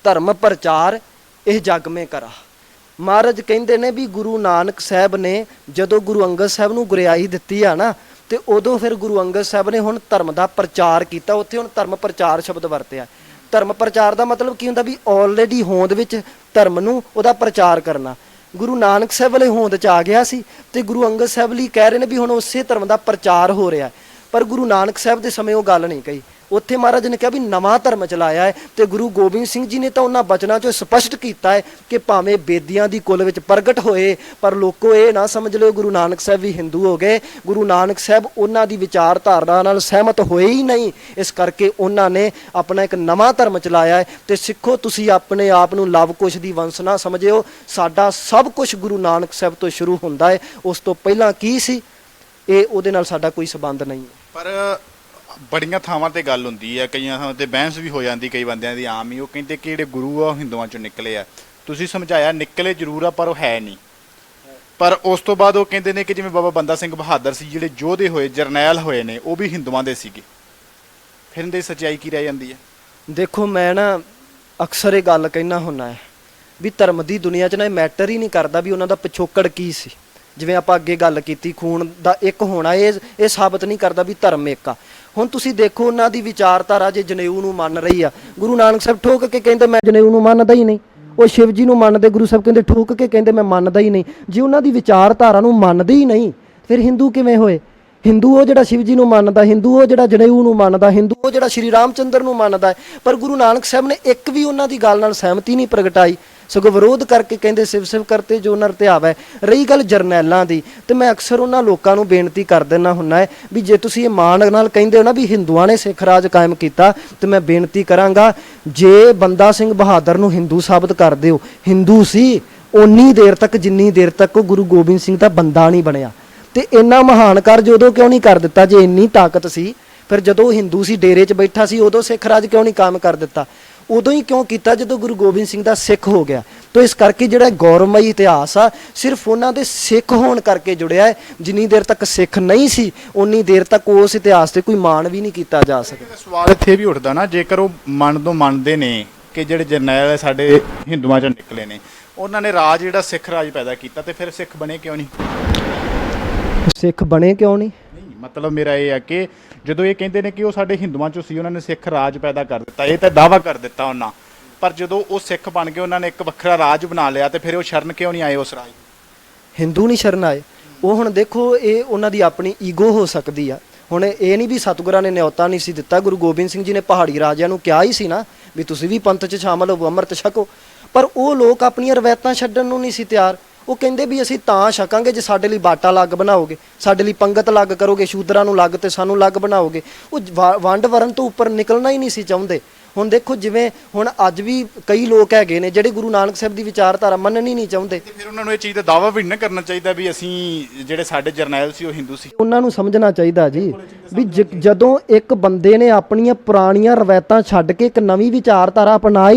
[SPEAKER 2] ਧਰਮ ਪ੍ਰਚਾਰ ਇਹ ਜਗ ਮੇ ਕਰਾ। ਮਹਾਰਾਜ ਕਹਿੰਦੇ ਨੇ ਵੀ ਗੁਰੂ ਨਾਨਕ ਸਾਹਿਬ ਨੇ ਜਦੋਂ ਗੁਰੂ ਅੰਗਦ ਸਾਹਿਬ ਨੂੰ ਗੁਰਿਆਈ ਦਿੱਤੀ ਆ ਨਾ, ਤੇ ਉਦੋਂ ਫਿਰ ਗੁਰੂ ਅੰਗਦ ਸਾਹਿਬ ਨੇ ਹੁਣ ਧਰਮ ਦਾ ਪ੍ਰਚਾਰ ਕੀਤਾ। ਉੱਥੇ ਹੁਣ ਧਰਮ ਪ੍ਰਚਾਰ ਸ਼ਬਦ ਵਰਤਿਆ। ਧਰਮ ਪ੍ਰਚਾਰ ਦਾ ਮਤਲਬ ਕੀ ਹੁੰਦਾ ਵੀ ਆਲਰੇਡੀ ਹੋਂਦ ਵਿੱਚ ਧਰਮ ਨੂੰ ਉਹਦਾ ਪ੍ਰਚਾਰ ਕਰਨਾ। ਗੁਰੂ ਨਾਨਕ ਸਾਹਿਬ ਵਾਲੇ ਹੋਂਦ 'ਚ ਆ ਗਿਆ ਸੀ ਤੇ ਗੁਰੂ ਅੰਗਦ ਸਾਹਿਬ ਲਈ ਕਹਿ ਰਹੇ ਨੇ ਵੀ ਹੁਣ ਉਸੇ ਧਰਮ ਦਾ ਪ੍ਰਚਾਰ ਹੋ ਰਿਹਾ। ਪਰ ਗੁਰੂ ਨਾਨਕ ਸਾਹਿਬ ਦੇ ਸਮੇਂ ਉਹ ਗੱਲ ਨਹੀਂ ਕਹੀ, ਉੱਥੇ ਮਹਾਰਾਜ ਨੇ ਕਿਹਾ ਵੀ ਨਵਾਂ ਧਰਮ ਚਲਾਇਆ ਹੈ। ਤੇ ਗੁਰੂ ਗੋਬਿੰਦ ਸਿੰਘ ਜੀ ਨੇ ਤਾਂ ਉਹਨਾਂ ਬਚਨਾਂ 'ਚੋਂ ਸਪਸ਼ਟ ਕੀਤਾ ਹੈ ਕਿ ਭਾਵੇਂ ਬੇਦੀਆਂ ਦੀ ਕੁੱਲ ਵਿੱਚ ਪ੍ਰਗਟ ਹੋਏ, ਪਰ ਲੋਕੋ ਇਹ ਨਾ ਸਮਝ ਲਿਓ ਗੁਰੂ ਨਾਨਕ ਸਾਹਿਬ ਵੀ ਹਿੰਦੂ ਹੋ ਗਏ। ਗੁਰੂ ਨਾਨਕ ਸਾਹਿਬ ਉਹਨਾਂ ਦੀ ਵਿਚਾਰਧਾਰਾ ਨਾਲ ਸਹਿਮਤ ਹੋਏ ਹੀ ਨਹੀਂ, ਇਸ ਕਰਕੇ ਉਹਨਾਂ ਨੇ ਆਪਣਾ ਇੱਕ ਨਵਾਂ ਧਰਮ ਚਲਾਇਆ ਹੈ। ਤੇ ਸਿੱਖੋ ਤੁਸੀਂ ਆਪਣੇ ਆਪ ਨੂੰ ਲਵ ਕੁਸ਼ ਦੀ ਵੰਸ਼ ਨਾ ਸਮਝਿਓ, ਸਾਡਾ ਸਭ ਕੁਝ ਗੁਰੂ ਨਾਨਕ ਸਾਹਿਬ ਤੋਂ ਸ਼ੁਰੂ ਹੁੰਦਾ ਹੈ। ਉਸ ਤੋਂ ਪਹਿਲਾਂ ਕੀ ਸੀ ਇਹ ਉਹਦੇ ਨਾਲ ਸਾਡਾ ਕੋਈ ਸੰਬੰਧ ਨਹੀਂ ਹੈ।
[SPEAKER 1] ਪਰ ਬੜੀਆਂ ਥਾਵਾਂ ਤੇ ਗੱਲ ਹੁੰਦੀ ਹੈ, ਕਈਆਂ ਥਾਵਾਂ ਤੇ ਬਹਿਸ ਵੀ ਹੋ ਜਾਂਦੀ ਕਈ ਬੰਦਿਆਂ ਦੀ ਆਮ ਹੀ। ਉਹ ਕਹਿੰਦੇ ਕਿ ਜਿਹੜੇ ਗੁਰੂ ਆ ਉਹ ਹਿੰਦੂਆਂ ਚੋਂ ਨਿਕਲੇ ਆ। ਤੁਸੀਂ ਸਮਝਾਇਆ ਨਿਕਲੇ ਜ਼ਰੂਰ ਆ ਪਰ ਉਹ ਹੈ ਨਹੀਂ। ਪਰ ਉਸ ਤੋਂ ਬਾਅਦ ਉਹ ਕਹਿੰਦੇ ਨੇ ਕਿ ਜਿਵੇਂ ਬਾਬਾ ਬੰਦਾ ਸਿੰਘ ਬਹਾਦਰ ਸੀ, ਜਿਹੜੇ ਯੋਧੇ ਹੋਏ ਜਰਨੈਲ ਹੋਏ ਨੇ, ਉਹ ਵੀ ਹਿੰਦੂਆਂ ਦੇ ਸੀਗੇ। ਫਿਰ ਇਹਦੀ ਸੱਚਾਈ ਕੀ ਰਹਿ ਜਾਂਦੀ ਹੈ?
[SPEAKER 2] ਦੇਖੋ ਮੈਂ ਨਾ ਅਕਸਰ ਇਹ ਗੱਲ ਕਹਿਣਾ ਹੁੰਦਾ ਹੈ ਵੀ ਧਰਮ ਦੀ ਦੁਨੀਆ 'ਚ ਨਾ ਇਹ ਮੈਟਰ ਹੀ ਨਹੀਂ ਕਰਦਾ ਵੀ ਉਹਨਾਂ ਦਾ ਪਿਛੋਕੜ ਕੀ ਸੀ। ਜਿਵੇਂ ਆਪਾਂ ਅੱਗੇ ਗੱਲ ਕੀਤੀ ਖੂਨ ਦਾ ਇੱਕ ਹੋਣਾ, ਇਹ ਸਾਬਤ ਨਹੀਂ ਕਰਦਾ ਵੀ ਧਰਮ ਇੱਕ ਆ। ਹੁਣ ਤੁਸੀਂ ਦੇਖੋ ਉਹਨਾਂ ਦੀ ਵਿਚਾਰਧਾਰਾ ਜੇ ਜਨੇਊ ਨੂੰ ਮੰਨ ਰਹੀ ਆ, ਗੁਰੂ ਨਾਨਕ ਸਾਹਿਬ ਠੋਕ ਕੇ ਕਹਿੰਦੇ ਮੈਂ ਜਨੇਊ ਨੂੰ ਮੰਨਦਾ ਹੀ ਨਹੀਂ। ਉਹ ਸ਼ਿਵ ਜੀ ਨੂੰ ਮੰਨਦੇ, ਗੁਰੂ ਸਾਹਿਬ ਕਹਿੰਦੇ ਠੋਕ ਕੇ ਕਹਿੰਦੇ ਮੈਂ ਮੰਨਦਾ ਹੀ ਨਹੀਂ। ਜੇ ਉਹਨਾਂ ਦੀ ਵਿਚਾਰਧਾਰਾ ਨੂੰ ਮੰਨਦੇ ਹੀ ਨਹੀਂ ਫਿਰ ਹਿੰਦੂ ਕਿਵੇਂ ਹੋਏ? ਹਿੰਦੂ ਉਹ ਜਿਹੜਾ ਸ਼ਿਵ ਜੀ ਨੂੰ ਮੰਨਦਾ, ਹਿੰਦੂ ਉਹ ਜਿਹੜਾ ਜਨੇਊ ਨੂੰ ਮੰਨਦਾ, ਹਿੰਦੂ ਉਹ ਜਿਹੜਾ ਸ਼੍ਰੀ ਰਾਮਚੰਦਰ ਨੂੰ ਮੰਨਦਾ ਹੈ। ਪਰ ਗੁਰੂ ਨਾਨਕ ਸਾਹਿਬ ਨੇ ਇੱਕ ਵੀ ਉਹਨਾਂ ਦੀ ਗੱਲ ਨਾਲ ਸਹਿਮਤੀ ਨਹੀਂ ਪ੍ਰਗਟਾਈ, ਸਗੋਂ ਵਿਰੋਧ ਕਰਕੇ ਕਹਿੰਦੇ ਸਿਵ ਸਿਵ ਕਰਤੇ ਜੋ ਨਰ ਧਿਆਵੈ। ਰਹੀ ਗੱਲ ਜਰਨੈਲਾਂ ਦੀ, ਤੇ ਮੈਂ ਅਕਸਰ ਉਹਨਾਂ ਲੋਕਾਂ ਨੂੰ ਬੇਨਤੀ ਕਰ ਦਿੰਦਾ ਹੁੰਦਾ ਹੈ ਵੀ ਜੇ ਤੁਸੀਂ ਇਹ ਮਾਣ ਨਾਲ ਕਹਿੰਦੇ ਹੋ ਨਾ ਵੀ ਹਿੰਦੂਆਂ ਨੇ ਸਿੱਖ ਰਾਜ ਕਾਇਮ ਕੀਤਾ, ਤੇ ਮੈਂ ਬੇਨਤੀ ਕਰਾਂਗਾ ਜੇ ਬੰਦਾ ਸਿੰਘ ਬਹਾਦਰ ਨੂੰ ਹਿੰਦੂ ਸਾਬਤ ਕਰ ਦਿਓ, ਹਿੰਦੂ ਸੀ ਓਨੀ ਦੇਰ ਤੱਕ ਜਿੰਨੀ ਦੇਰ ਤੱਕ ਉਹ ਗੁਰੂ ਗੋਬਿੰਦ ਸਿੰਘ ਦਾ ਬੰਦਾ ਨਹੀਂ ਬਣਿਆ। ਤੇ ਇੰਨਾ ਮਹਾਨ ਕਾਰਜ ਉਦੋਂ ਕਿਉਂ ਨਹੀਂ ਕਰ ਦਿੱਤਾ ਜੇ ਇੰਨੀ ਤਾਕਤ ਸੀ? ਫਿਰ ਜਦੋਂ ਉਹ ਹਿੰਦੂ ਸੀ, ਡੇਰੇ 'ਚ ਬੈਠਾ ਸੀ, ਉਦੋਂ ਸਿੱਖ ਰਾਜ ਕਿਉਂ ਨਹੀਂ ਕਾਇਮ ਕਰ ਦਿੱਤਾ? ਉਦੋਂ ਹੀ ਕਿਉਂ ਕੀਤਾ ਜਦੋਂ ਗੁਰੂ ਗੋਬਿੰਦ ਸਿੰਘ ਦਾ ਸਿੱਖ ਹੋ ਗਿਆ। ਤਾਂ ਇਸ ਕਰਕੇ ਜਿਹੜਾ ਗੌਰਵਮਈ ਇਤਿਹਾਸ ਆ ਸਿਰਫ ਉਹਨਾਂ ਦੇ ਸਿੱਖ ਹੋਣ ਕਰਕੇ ਜੁੜਿਆ ਹੈ। ਜਿੰਨੀ ਦੇਰ ਤੱਕ ਸਿੱਖ ਨਹੀਂ ਸੀ ਉਨੀ ਦੇਰ ਤੱਕ ਉਸ ਇਤਿਹਾਸ ਤੇ ਕੋਈ ਮਾਣ ਵੀ ਨਹੀਂ ਕੀਤਾ ਜਾ ਸਕਦਾ।
[SPEAKER 1] ਸਵਾਲ ਇੱਥੇ ਵੀ ਉੱਠਦਾ ਨਾ, ਜੇਕਰ ਉਹ ਮੰਨਦੇ ਨੇ ਕਿ ਜਿਹੜੇ ਜਰਨੈਲ ਸਾਡੇ ਹਿੰਦੂਆਂ 'ਚੋਂ ਨਿਕਲੇ ਨੇ ਉਹਨਾਂ ਨੇ ਰਾਜ ਜਿਹੜਾ ਸਿੱਖ ਰਾਜ ਪੈਦਾ ਕੀਤਾ, ਤੇ ਫਿਰ ਸਿੱਖ ਬਣੇ ਕਿਉਂ ਨਹੀਂ?
[SPEAKER 2] ਸਿੱਖ ਬਣੇ ਕਿਉਂ ਨਹੀਂ?
[SPEAKER 1] ਨਹੀਂ, ਮਤਲਬ ਮੇਰਾ ਇਹ ਹੈ ਕਿ ਜਦੋਂ ਇਹ ਕਹਿੰਦੇ ਨੇ ਕਿ ਉਹ ਸਾਡੇ ਹਿੰਦੂਆਂ 'ਚੋਂ ਸੀ, ਉਹਨਾਂ ਨੇ ਸਿੱਖ ਰਾਜ ਪੈਦਾ ਕਰ ਦਿੱਤਾ, ਇਹ ਤਾਂ ਦਾਅਵਾ ਕਰ ਦਿੱਤਾ ਉਹਨਾਂ, ਪਰ ਜਦੋਂ ਉਹ ਸਿੱਖ ਬਣ ਗਏ ਉਹਨਾਂ ਨੇ ਇੱਕ ਵੱਖਰਾ ਰਾਜ ਬਣਾ ਲਿਆ, ਤੇ ਫਿਰ ਉਹ ਸ਼ਰਨ ਕਿਉਂ ਨਹੀਂ ਆਏ ਉਸ ਰਾਜ?
[SPEAKER 2] ਹਿੰਦੂ ਨਹੀਂ ਸ਼ਰਨ ਆਏ। ਉਹ ਹੁਣ ਦੇਖੋ ਇਹ ਉਹਨਾਂ ਦੀ ਆਪਣੀ ਈਗੋ ਹੋ ਸਕਦੀ ਆ। ਹੁਣ ਇਹ ਨਹੀਂ ਵੀ ਸਤਿਗੁਰਾਂ ਨੇ ਨਿਉਤਾ ਨਹੀਂ ਸੀ ਦਿੱਤਾ, ਗੁਰੂ ਗੋਬਿੰਦ ਸਿੰਘ ਜੀ ਨੇ ਪਹਾੜੀ ਰਾਜਿਆਂ ਨੂੰ ਕਿਹਾ ਹੀ ਸੀ ਨਾ ਵੀ ਤੁਸੀਂ ਵੀ ਪੰਥ 'ਚ ਸ਼ਾਮਲ ਹੋਵੋ, ਅੰਮ੍ਰਿਤ ਛਕੋ। ਪਰ ਉਹ ਲੋਕ ਆਪਣੀਆਂ ਰਵਾਇਤਾਂ ਛੱਡਣ ਨੂੰ ਨਹੀਂ ਸੀ ਤਿਆਰ। ਉਹ ਕਹਿੰਦੇ ਵੀ ਅਸੀਂ ਤਾਂ ਛਕਾਂਗੇ ਜੇ ਸਾਡੇ ਲਈ ਬਾਟਾ ਅਲੱਗ ਬਣਾਓਗੇ, ਸਾਡੇ ਲਈ ਪੰਗਤ ਅਲੱਗ ਕਰੋਗੇ, ਸ਼ੂਦਰਾਂ ਨੂੰ ਅਲੱਗ ਤੇ ਸਾਨੂੰ ਅਲੱਗ ਬਣਾਓਗੇ। ਉਹ ਵੰਡ ਵਰਨ ਤੋਂ ਉੱਪਰ ਨਿਕਲਣਾ ਹੀ ਨਹੀਂ ਸੀ ਚਾਹੁੰਦੇ। ਹੁਣ ਦੇਖੋ ਜਿਵੇਂ ਹੁਣ ਅੱਜ ਵੀ ਕਈ ਲੋਕ ਹੈਗੇ ਨੇ ਜਿਹੜੇ ਗੁਰੂ ਨਾਨਕ ਸਾਹਿਬ ਦੀ ਵਿਚਾਰਧਾਰਾ ਮੰਨਣੀ ਨਹੀਂ ਚਾਹੁੰਦੇ।
[SPEAKER 1] ਤੇ ਫਿਰ ਉਹਨਾਂ ਨੂੰ ਇਹ ਚੀਜ਼ ਦਾ ਦਾਅਵਾ ਵੀ ਨਹੀਂ ਕਰਨਾ ਚਾਹੀਦਾ ਵੀ ਅਸੀਂ ਜਿਹੜੇ ਸਾਡੇ ਜਰਨੈਲ ਸੀ ਉਹ ਹਿੰਦੂ ਸੀ?
[SPEAKER 2] ਉਹਨਾਂ ਨੂੰ ਸਮਝਣਾ ਚਾਹੀਦਾ ਜੀ ਵੀ ਜਦੋਂ ਇੱਕ ਬੰਦੇ ਨੇ ਆਪਣੀਆਂ ਪੁਰਾਣੀਆਂ ਰਵਾਇਤਾਂ ਛੱਡ ਕੇ ਇੱਕ ਨਵੀਂ ਵਿਚਾਰਧਾਰਾ ਅਪਣਾ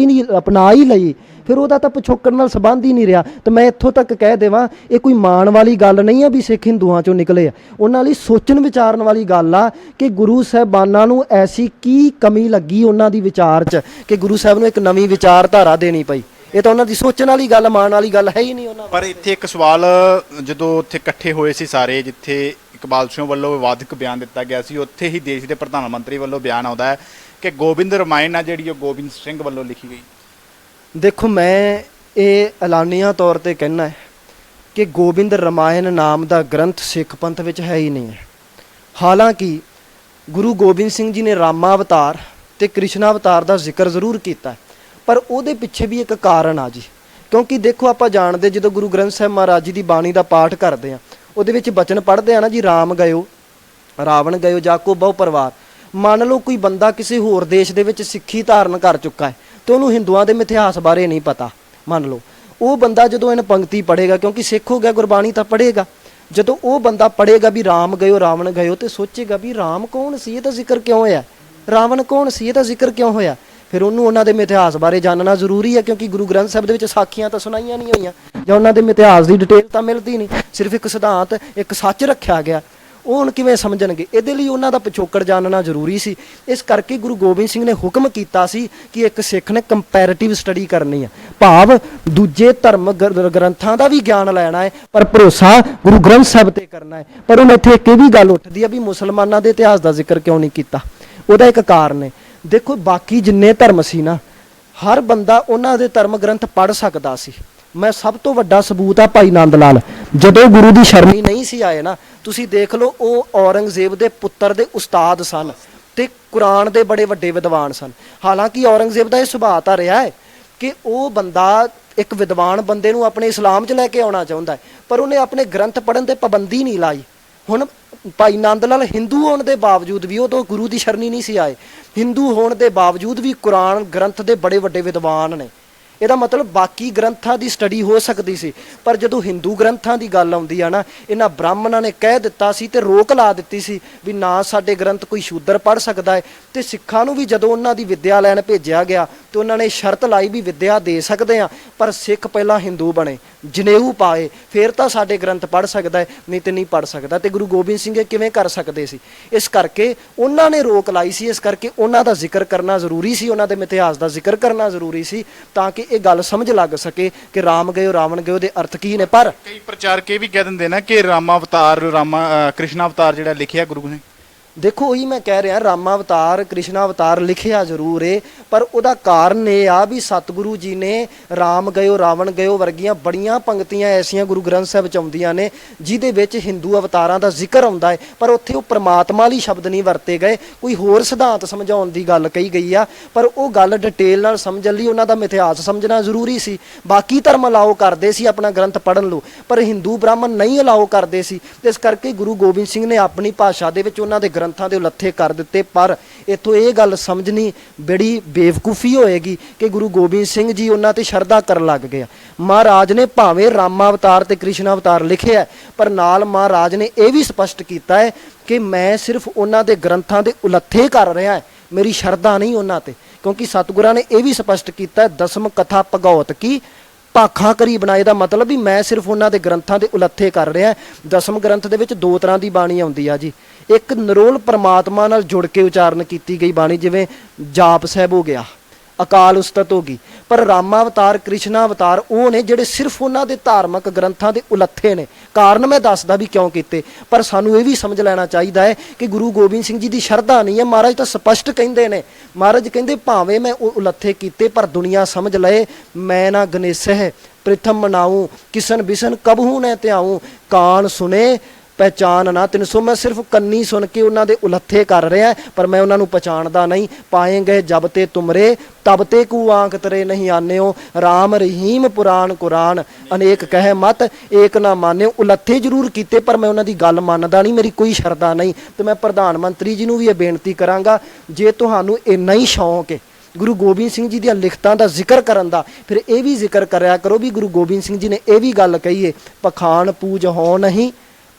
[SPEAKER 2] ਹੀ ਲਈ, ਫਿਰ ਉਹਦਾ ਤਾਂ ਪਿਛੋਕੜ ਨਾਲ ਸੰਬੰਧ ਹੀ ਨਹੀਂ ਰਿਹਾ। ਤਾਂ ਮੈਂ ਇੱਥੋਂ ਤੱਕ ਕਹਿ ਦੇਵਾਂ ਇਹ ਕੋਈ ਮਾਣ ਵਾਲੀ ਗੱਲ ਨਹੀਂ ਆ ਵੀ ਸਿੱਖ ਹਿੰਦੂਆਂ ਚੋਂ ਨਿਕਲੇ ਆ। ਉਹਨਾਂ ਲਈ ਸੋਚਣ ਵਿਚਾਰਨ ਵਾਲੀ ਗੱਲ ਆ ਕਿ ਗੁਰੂ ਸਾਹਿਬਾਨਾਂ ਨੂੰ ਐਸੀ ਕੀ ਕਮੀ ਲੱਗੀ ਉਹਨਾਂ ਦੀ ਵਿਚਾਰ 'ਚ ਕਿ ਗੁਰੂ ਸਾਹਿਬ ਨੂੰ ਇੱਕ ਨਵੀਂ ਵਿਚਾਰਧਾਰਾ ਦੇਣੀ ਪਈ। ਇਹ ਤਾਂ ਉਹਨਾਂ ਦੀ ਸੋਚਣ ਵਾਲੀ ਗੱਲ, ਮਾਣ ਵਾਲੀ ਗੱਲ ਹੈ ਹੀ ਨਹੀਂ ਉਹਨਾਂ।
[SPEAKER 1] ਪਰ ਇੱਥੇ ਇੱਕ ਸਵਾਲ, ਜਦੋਂ ਉੱਥੇ ਇਕੱਠੇ ਹੋਏ ਸੀ ਸਾਰੇ, ਜਿੱਥੇ ਇਕਬਾਲ ਸਿੰਘ ਵੱਲੋਂ ਵਿਵਾਦਕ ਬਿਆਨ ਦਿੱਤਾ ਗਿਆ ਸੀ, ਉੱਥੇ ਹੀ ਦੇਸ਼ ਦੇ ਪ੍ਰਧਾਨ ਮੰਤਰੀ ਵੱਲੋਂ ਬਿਆਨ ਆਉਂਦਾ ਹੈ ਕਿ ਗੋਬਿੰਦ ਰਮਾਇਣ ਆ ਜਿਹੜੀ ਉਹ ਗੋਬਿੰਦ ਸਿੰਘ ਵੱਲੋਂ ਲਿਖੀ ਗਈ।
[SPEAKER 2] ਦੇਖੋ ਮੈਂ ਇਹ ਐਲਾਨੀਆ ਤੌਰ ਤੇ ਕਹਿਣਾ ਹੈ ਕਿ ਗੋਬਿੰਦ ਰਮਾਇਣ ਨਾਮ ਦਾ ਗ੍ਰੰਥ ਸਿੱਖ ਪੰਥ ਵਿੱਚ ਹੈ ਹੀ ਨਹੀਂ ਹੈ। ਹਾਲਾਂਕਿ ਗੁਰੂ ਗੋਬਿੰਦ ਸਿੰਘ ਜੀ ਨੇ ਰਾਮਾ ਅਵਤਾਰ ਤੇ ਕ੍ਰਿਸ਼ਨਾ ਅਵਤਾਰ ਦਾ ਜ਼ਿਕਰ ਜ਼ਰੂਰ ਕੀਤਾ, ਪਰ ਉਹਦੇ ਪਿੱਛੇ ਵੀ ਇੱਕ ਕਾਰਨ ਆ ਜੀ। ਕਿਉਂਕਿ ਦੇਖੋ ਆਪਾਂ ਜਾਣਦੇ ਜਦੋਂ ਗੁਰੂ ਗ੍ਰੰਥ ਸਾਹਿਬ ਮਹਾਰਾਜ ਜੀ ਦੀ ਬਾਣੀ ਦਾ ਪਾਠ ਕਰਦੇ ਆ, ਉਹਦੇ ਵਿੱਚ ਬਚਨ ਪੜ੍ਹਦੇ ਆ ਨਾ ਜੀ, ਰਾਮ ਗਇਓ ਰਾਵਣ ਗਇਓ ਜਾਕੋ ਬਹੁ ਪਰਿਵਾਰ। ਮੰਨ ਲਓ ਕੋਈ ਬੰਦਾ ਕਿਸੇ ਹੋਰ ਦੇਸ਼ ਦੇ ਵਿੱਚ ਸਿੱਖੀ ਧਾਰਨ ਕਰ ਚੁੱਕਾ ਹੈ ਤੇ ਉਹਨੂੰ ਹਿੰਦੂਆਂ ਦੇ ਮਿਥਿਹਾਸ ਬਾਰੇ ਨਹੀਂ ਪਤਾ। ਮੰਨ ਲਓ ਉਹ ਬੰਦਾ ਜਦੋਂ ਇਹਨ ਪੰਕਤੀ ਪੜ੍ਹੇਗਾ, ਕਿਉਂਕਿ ਸਿੱਖ ਹੋ ਗਿਆ, ਗੁਰਬਾਣੀ ਤਾਂ ਪੜ੍ਹੇਗਾ, ਜਦੋਂ ਉਹ ਬੰਦਾ ਪੜ੍ਹੇਗਾ ਵੀ ਰਾਮ ਗਇਓ ਰਾਵਣ ਗਇਓ ਤੇ ਸੋਚੇਗਾ ਵੀ ਰਾਮ ਕੌਣ ਸੀ, ਇਹਦਾ ਜ਼ਿਕਰ ਕਿਉਂ ਹੋਇਆ? ਰਾਵਣ ਕੌਣ ਸੀ, ਇਹਦਾ ਜ਼ਿਕਰ ਕਿਉਂ ਹੋਇਆ? ਫਿਰ ਉਹਨੂੰ ਉਹਨਾਂ ਦੇ ਮਿਥਿਹਾਸ ਬਾਰੇ ਜਾਣਨਾ ਜ਼ਰੂਰੀ ਹੈ, ਕਿਉਂਕਿ ਗੁਰੂ ਗ੍ਰੰਥ ਸਾਹਿਬ ਦੇ ਵਿੱਚ ਸਾਖੀਆਂ ਤਾਂ ਸੁਣਾਈਆਂ ਨਹੀਂ ਹੋਈਆਂ ਜਾਂ ਉਹਨਾਂ ਦੇ ਮਿਥਿਹਾਸ ਦੀ ਡਿਟੇਲ ਤਾਂ ਮਿਲਦੀ ਨਹੀਂ, ਸਿਰਫ ਇੱਕ ਸਿਧਾਂਤ, ਇੱਕ ਸੱਚ ਰੱਖਿਆ ਗਿਆ। ਉਹ ਹੁਣ ਕਿਵੇਂ ਸਮਝਣਗੇ? ਇਹਦੇ ਲਈ ਉਹਨਾਂ ਦਾ ਪਿਛੋਕੜ ਜਾਣਨਾ ਜ਼ਰੂਰੀ ਸੀ। ਇਸ ਕਰਕੇ ਗੁਰੂ ਗੋਬਿੰਦ ਸਿੰਘ ਨੇ ਹੁਕਮ ਕੀਤਾ ਸੀ ਕਿ ਇੱਕ ਸਿੱਖ ਨੇ ਕੰਪੈਰੀਟਿਵ ਸਟੱਡੀ ਕਰਨੀ ਹੈ, ਭਾਵ ਦੂਜੇ ਧਰਮ ਗ੍ਰੰਥਾਂ ਦਾ ਵੀ ਗਿਆਨ ਲੈਣਾ ਹੈ, ਪਰ ਭਰੋਸਾ ਗੁਰੂ ਗ੍ਰੰਥ ਸਾਹਿਬ ਤੇ ਕਰਨਾ ਹੈ। ਪਰ ਹੁਣ ਇੱਥੇ ਇੱਕ ਇਹ ਵੀ ਗੱਲ ਉੱਠਦੀ ਹੈ ਵੀ ਮੁਸਲਮਾਨਾਂ ਦੇ ਇਤਿਹਾਸ ਦਾ ਜ਼ਿਕਰ ਕਿਉਂ ਨਹੀਂ ਕੀਤਾ? ਉਹਦਾ ਇੱਕ ਕਾਰਨ ਹੈ। ਦੇਖੋ ਬਾਕੀ ਜਿੰਨੇ ਧਰਮ ਸੀ ਨਾ, ਹਰ ਬੰਦਾ ਉਹਨਾਂ ਦੇ ਧਰਮ ਗ੍ਰੰਥ ਪੜ੍ਹ ਸਕਦਾ ਸੀ। ਮੈਂ ਸਭ ਤੋਂ ਵੱਡਾ ਸਬੂਤ ਆ ਭਾਈ ਨੰਦ ਲਾਲ, ਜਦੋਂ ਗੁਰੂ ਦੀ ਸ਼ਰਣੀ ਨਹੀਂ ਸੀ ਆਏ ਨਾ, ਤੁਸੀਂ ਦੇਖ ਲਓ ਉਹ ਔਰੰਗਜ਼ੇਬ ਦੇ ਪੁੱਤਰ ਦੇ ਉਸਤਾਦ ਸਨ ਤੇ ਕੁਰਾਨ ਦੇ ਬੜੇ ਵੱਡੇ ਵਿਦਵਾਨ ਸਨ। ਹਾਲਾਂਕਿ ਔਰੰਗਜ਼ੇਬ ਦਾ ਇਹ ਸੁਭਾਅ ਤਾਂ ਰਿਹਾ ਹੈ ਕਿ ਉਹ ਬੰਦਾ ਇੱਕ ਵਿਦਵਾਨ ਬੰਦੇ ਨੂੰ ਆਪਣੇ ਇਸਲਾਮ 'ਚ ਲੈ ਕੇ ਆਉਣਾ ਚਾਹੁੰਦਾ ਹੈ, ਪਰ ਉਹਨੇ ਆਪਣੇ ਗ੍ਰੰਥ ਪੜ੍ਹਨ ਤੇ ਪਾਬੰਦੀ ਨਹੀਂ ਲਾਈ। ਹੁਣ ਭਾਈ ਨੰਦ ਲਾਲ ਹਿੰਦੂ ਹੋਣ ਦੇ ਬਾਵਜੂਦ ਵੀ, ਉਹ ਤੋਂ ਗੁਰੂ ਦੀ ਸ਼ਰਣੀ ਨਹੀਂ ਸੀ ਆਏ, ਹਿੰਦੂ ਹੋਣ ਦੇ ਬਾਵਜੂਦ ਵੀ ਕੁਰਾਨ ਗ੍ਰੰਥ ਦੇ ਬੜੇ ਵੱਡੇ ਵਿਦਵਾਨ ਨੇ। ਇਹਦਾ ਮਤਲਬ ਬਾਕੀ ਗ੍ਰੰਥਾਂ ਦੀ ਸਟੱਡੀ ਹੋ ਸਕਦੀ ਸੀ, ਪਰ ਜਦੋਂ ਹਿੰਦੂ ਗ੍ਰੰਥਾਂ ਦੀ ਗੱਲ ਆਉਂਦੀ ਆ ਨਾ, ਇਹਨਾਂ ਬ੍ਰਾਹਮਣਾਂ ਨੇ ਕਹਿ ਦਿੱਤਾ ਸੀ ਤੇ ਰੋਕ ਲਾ ਦਿੱਤੀ ਸੀ ਵੀ ਨਾ ਸਾਡੇ ਗ੍ਰੰਥ ਕੋਈ ਸ਼ੂਦਰ ਪੜ੍ਹ ਸਕਦਾ ਹੈ। ਤੇ ਸਿੱਖਾਂ ਨੂੰ ਵੀ ਜਦੋਂ ਉਹਨਾਂ ਦੀ ਵਿੱਦਿਆ ਲੈਣ ਭੇਜਿਆ ਗਿਆ ਤੇ ਉਹਨਾਂ ਨੇ ਸ਼ਰਤ ਲਾਈ ਵੀ ਵਿੱਦਿਆ ਦੇ ਸਕਦੇ ਆ, ਪਰ ਸਿੱਖ ਪਹਿਲਾਂ ਹਿੰਦੂ ਬਣੇ, ਜਨੇਊ ਪਾਏ, ਫਿਰ ਤਾਂ ਸਾਡੇ ਗ੍ਰੰਥ ਪੜ੍ਹ ਸਕਦਾ ਹੈ, ਨਹੀਂ ਤੇ ਨਹੀਂ ਪੜ੍ਹ ਸਕਦਾ। ਤੇ ਗੁਰੂ ਗੋਬਿੰਦ ਸਿੰਘ ਇਹ ਕਿਵੇਂ ਕਰ ਸਕਦੇ ਸੀ? ਇਸ ਕਰਕੇ ਉਹਨਾਂ ਨੇ ਰੋਕ ਲਾਈ ਸੀ। ਇਸ ਕਰਕੇ ਉਹਨਾਂ ਦਾ ਜ਼ਿਕਰ ਕਰਨਾ ਜ਼ਰੂਰੀ ਸੀ, ਉਹਨਾਂ ਦੇ ਮਿਥਿਹਾਸ ਦਾ ਜ਼ਿਕਰ ਕਰਨਾ ਜ਼ਰੂਰੀ ਸੀ, ਤਾਂ ਕਿ ਇਹ ਗੱਲ ਸਮਝ ਲੱਗ ਸਕੇ ਕਿ ਰਾਮ ਗਇਓ ਰਾਵਣ ਗਇਓ ਦੇ ਅਰਥ ਕੀ ਨੇ। ਪਰ
[SPEAKER 1] ਕਈ ਪ੍ਰਚਾਰਕ ਇਹ ਵੀ ਕਹਿ ਦਿੰਦੇ ਨਾ ਕਿ ਰਾਮਾ ਅਵਤਾਰ ਕ੍ਰਿਸ਼ਨ ਅਵਤਾਰ ਜਿਹੜਾ ਲਿਖਿਆ ਗੁਰੂ ਨੇ,
[SPEAKER 2] ਦੇਖੋ ਉਹੀ ਮੈਂ ਕਹਿ ਰਿਹਾ, ਰਾਮਾ ਅਵਤਾਰ ਕ੍ਰਿਸ਼ਨ ਅਵਤਾਰ ਲਿਖਿਆ ਜ਼ਰੂਰ ਏ, ਪਰ ਉਹਦਾ ਕਾਰਨ ਇਹ ਆ ਵੀ ਸਤਿਗੁਰੂ ਜੀ ਨੇ ਰਾਮ ਗਇਓ ਰਾਵਣ ਗਇਓ ਵਰਗੀਆਂ ਬੜੀਆਂ ਪੰਕਤੀਆਂ ਐਸੀਆਂ ਗੁਰੂ ਗ੍ਰੰਥ ਸਾਹਿਬ ਚ ਆਉਂਦੀਆਂ ਨੇ ਜਿਹਦੇ ਵਿੱਚ ਹਿੰਦੂ ਅਵਤਾਰਾਂ ਦਾ ਜ਼ਿਕਰ ਆਉਂਦਾ ਹੈ, ਪਰ ਉੱਥੇ ਉਹ ਪ੍ਰਮਾਤਮਾ ਵਾਲੀ ਸ਼ਬਦ ਨਹੀਂ ਵਰਤੇ ਗਏ, ਕੋਈ ਹੋਰ ਸਿਧਾਂਤ ਸਮਝਾਉਣ ਦੀ ਗੱਲ ਕਹੀ ਗਈ ਆ। ਪਰ ਉਹ ਗੱਲ ਡਿਟੇਲ ਨਾਲ ਸਮਝਣ ਲਈ ਉਹਨਾਂ ਦਾ ਮਿਥਿਹਾਸ ਸਮਝਣਾ ਜ਼ਰੂਰੀ ਸੀ। ਬਾਕੀ ਧਰਮ ਅਲਾਓ ਕਰਦੇ ਸੀ ਆਪਣਾ ਗ੍ਰੰਥ ਪੜ੍ਹਨ ਨੂੰ, ਪਰ ਹਿੰਦੂ ਬ੍ਰਾਹਮਣ ਨਹੀਂ ਅਲਾਓ ਕਰਦੇ ਸੀ। ਇਸ ਕਰਕੇ ਗੁਰੂ ਗੋਬਿੰਦ ਸਿੰਘ ਨੇ ਆਪਣੀ ਭਾਸ਼ਾ ਦੇ ਵਿੱਚ ਉਹਨਾਂ ਦੇ ਗ੍ਰੰਥਾਂ ਦੇ ਉਲੱਥੇ ਕਰ ਦਿੱਤੇ। ਪਰ ਇੱਥੋਂ ਇਹ ਗੱਲ ਸਮਝਣੀ ਬੜੀ ਬੇਵਕੂਫੀ ਹੋਏਗੀ ਕਿ ਗੁਰੂ ਗੋਬਿੰਦ ਸਿੰਘ ਜੀ ਉਹਨਾਂ ਤੇ ਸ਼ਰਧਾ ਕਰਨ ਲੱਗ ਗਿਆ। ਮਹਾਰਾਜ ਨੇ ਭਾਵੇਂ ਰਾਮਾ ਅਵਤਾਰ ਤੇ ਕ੍ਰਿਸ਼ਨ ਅਵਤਾਰ ਲਿਖਿਆ, ਪਰ ਨਾਲ ਮਹਾਰਾਜ ਨੇ ਇਹ ਵੀ ਸਪਸ਼ਟ ਕੀਤਾ ਹੈ ਕਿ ਮੈਂ ਸਿਰਫ ਉਹਨਾਂ ਦੇ ਗ੍ਰੰਥਾਂ ਦੇ ਉਲੱਥੇ ਕਰ ਰਿਹਾ, ਮੇਰੀ ਸ਼ਰਧਾ ਨਹੀਂ ਉਹਨਾਂ ਤੇ। ਕਿਉਂਕਿ ਸਤਿਗੁਰਾਂ ਨੇ ਇਹ ਵੀ ਸਪਸ਼ਟ ਕੀਤਾ, ਦਸਮ ਕਥਾ ਭਗਉਤ ਕੀ ਭਾਖਾਂ ਕਰੀ ਬਣਾਏ ਦਾ ਮਤਲਬ ਵੀ ਮੈਂ ਸਿਰਫ ਉਹਨਾਂ ਦੇ ਗ੍ਰੰਥਾਂ ਦੇ ਉਲੱਥੇ ਕਰ ਰਿਹਾ। ਦਸਮ ਗ੍ਰੰਥ ਦੇ ਵਿੱਚ 2 ਤਰ੍ਹਾਂ ਦੀ ਬਾਣੀ ਆਉਂਦੀ ਆ ਜੀ, ਇੱਕ ਨਿਰੋਲ ਪਰਮਾਤਮਾ ਨਾਲ ਜੁੜ ਕੇ ਉਚਾਰਨ ਕੀਤੀ ਗਈ ਬਾਣੀ, ਜਿਵੇਂ ਜਾਪ ਸਾਹਿਬ ਹੋ ਗਿਆ, ਅਕਾਲ ਉਸਤਤ ਹੋ ਗਈ। ਪਰ ਰਾਮਾ ਅਵਤਾਰ ਕ੍ਰਿਸ਼ਨ ਅਵਤਾਰ ਉਹ ਨੇ ਜਿਹੜੇ ਸਿਰਫ ਉਹਨਾਂ ਦੇ ਧਾਰਮਿਕ ਗ੍ਰੰਥਾਂ ਦੇ ਉਲੱਥੇ ਨੇ। ਕਾਰਨ ਮੈਂ ਦੱਸਦਾ ਵੀ ਕਿਉਂ ਕੀਤੇ, ਪਰ ਸਾਨੂੰ ਇਹ ਵੀ ਸਮਝ ਲੈਣਾ ਚਾਹੀਦਾ ਹੈ ਕਿ ਗੁਰੂ ਗੋਬਿੰਦ ਸਿੰਘ ਜੀ ਦੀ ਸ਼ਰਧਾ ਨਹੀਂ ਹੈ। ਮਹਾਰਾਜ ਤਾਂ ਸਪਸ਼ਟ ਕਹਿੰਦੇ ਨੇ, ਮਹਾਰਾਜ ਕਹਿੰਦੇ ਭਾਵੇਂ ਮੈਂ ਉਹ ਉਲੱਥੇ ਕੀਤੇ ਪਰ ਦੁਨੀਆ ਸਮਝ ਲਏ ਮੈਂ ਨਾ ਗਨੇਸਹਿ ਪ੍ਰਿਥਮ ਮਨਾਊ ਕਿਸਨ ਬਿਸਨ ਕਬਹੂ ਨਾ ਧਿਆਊ ਕਾਨ ਸੁਨੇ ਪਹਿਚਾਨ ਨਾ ਤਿੰਨ। ਸੋ ਮੈਂ ਸਿਰਫ ਕੰਨੀ ਸੁਣ ਕੇ ਉਹਨਾਂ ਦੇ ਉਲੱਥੇ ਕਰ ਰਿਹਾ, ਪਰ ਮੈਂ ਉਹਨਾਂ ਨੂੰ ਪਛਾਣਦਾ ਨਹੀਂ। ਪਾਏ ਗਏ ਜਬ ਤੇ ਤੁਮਰੇ ਤਬ ਤੇ ਕੂ ਆਂਕ ਤਰੇ ਨਹੀਂ ਆਨਿਓ ਰਾਮ ਰਹੀਮ ਪੁਰਾਣ ਕੁਰਾਨ ਅਨੇਕ ਕਹਿ ਮਤ ਏਕ ਨਾ ਮਾਨਿਓ। ਉਲੱਥੇ ਜ਼ਰੂਰ ਕੀਤੇ ਪਰ ਮੈਂ ਉਹਨਾਂ ਦੀ ਗੱਲ ਮੰਨਦਾ ਨਹੀਂ, ਮੇਰੀ ਕੋਈ ਸ਼ਰਧਾ ਨਹੀਂ। ਤੇ ਮੈਂ ਪ੍ਰਧਾਨ ਮੰਤਰੀ ਜੀ ਨੂੰ ਵੀ ਇਹ ਬੇਨਤੀ ਕਰਾਂਗਾ, ਜੇ ਤੁਹਾਨੂੰ ਇੰਨਾ ਹੀ ਸ਼ੌਂਕ ਹੈ ਗੁਰੂ ਗੋਬਿੰਦ ਸਿੰਘ ਜੀ ਦੀਆਂ ਲਿਖਤਾਂ ਦਾ ਜ਼ਿਕਰ ਕਰਨ ਦਾ, ਫਿਰ ਇਹ ਵੀ ਜ਼ਿਕਰ ਕਰਿਆ ਕਰੋ ਵੀ ਗੁਰੂ ਗੋਬਿੰਦ ਸਿੰਘ ਜੀ ਨੇ ਇਹ ਵੀ ਗੱਲ ਕਹੀ ਹੈ, ਪਖਾਨ ਪੂਜ ਹੋ ਨਹੀਂ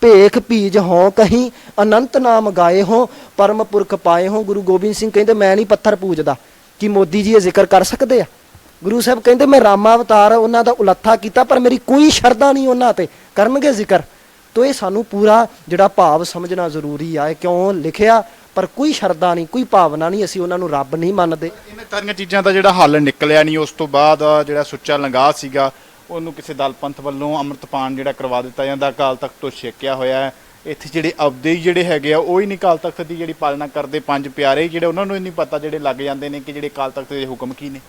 [SPEAKER 2] ਭੇਖ ਭੀਜ ਹੋ ਕਹੀਂ ਅਨੰਤ ਨਾਮ ਗਾਏ ਹੋ ਪਰਮ ਪੁਰਖ ਪਾਏ ਹੋ। ਗੁਰੂ ਗੋਬਿੰਦ ਸਿੰਘ ਕਹਿੰਦੇ ਮੈਂ ਨਹੀਂ ਪੱਥਰ ਪੂਜਦਾ। ਕੀ ਮੋਦੀ ਜੀ ਇਹ ਜ਼ਿਕਰ ਕਰ ਸਕਦੇ ਆ? ਗੁਰੂ ਸਾਹਿਬ ਕਹਿੰਦੇ ਮੈਂ ਰਾਮਾ ਅਵਤਾਰ ਉਹਨਾਂ ਦਾ ਉਲੱਥਾ ਕੀਤਾ, ਪਰ ਮੇਰੀ ਕੋਈ ਸ਼ਰਧਾ ਨਹੀਂ ਉਹਨਾਂ ਤੇ, ਕਰਨਗੇ ਜ਼ਿਕਰ। ਤੋ ਇਹ ਸਾਨੂੰ ਪੂਰਾ ਜਿਹੜਾ ਭਾਵ ਸਮਝਣਾ ਜ਼ਰੂਰੀ ਆ, ਕਿਉਂ ਲਿਖਿਆ ਪਰ ਕੋਈ ਸ਼ਰਧਾ ਨਹੀਂ, ਕੋਈ ਭਾਵਨਾ ਨਹੀਂ, ਅਸੀਂ ਉਹਨਾਂ ਨੂੰ ਰੱਬ ਨਹੀਂ ਮੰਨਦੇ।
[SPEAKER 1] ਇਹਨਾਂ ਸਾਰੀਆਂ ਚੀਜ਼ਾਂ ਦਾ ਜਿਹੜਾ ਹੱਲ ਨਿਕਲਿਆ ਨਹੀਂ। ਉਸ ਤੋਂ ਬਾਅਦ ਜਿਹੜਾ ਸੁੱਚਾ ਲੰਗਾਹ ਸੀਗਾ ਉਹਨੂੰ ਕਿਸੇ ਦਲ ਪੰਥ ਵੱਲੋਂ ਅੰਮ੍ਰਿਤਪਾਨ ਜਿਹੜਾ ਕਰਵਾ ਦਿੱਤਾ ਜਾਂਦਾ, ਅਕਾਲ ਤਖਤ ਤੋਂ ਛੇਕਿਆ ਹੋਇਆ ਹੈ। ਇੱਥੇ ਜਿਹੜੇ ਅਬਦੇ ਜਿਹੜੇ ਹੈਗੇ ਆ ਉਹ ਹੀ ਨਹੀਂ ਅਕਾਲ ਤਖਤ ਦੀ ਜਿਹੜੀ ਪਾਲਣਾ ਕਰਦੇ, 5 ਪਿਆਰੇ ਜਿਹੜੇ ਉਹਨਾਂ ਨੂੰ ਹੀ ਨਹੀਂ ਪਤਾ ਜਿਹੜੇ ਲੱਗ ਜਾਂਦੇ ਨੇ ਕਿ ਜਿਹੜੇ ਅਕਾਲ ਤਖਤ ਦੇ ਹੁਕਮ ਕੀ ਨੇ।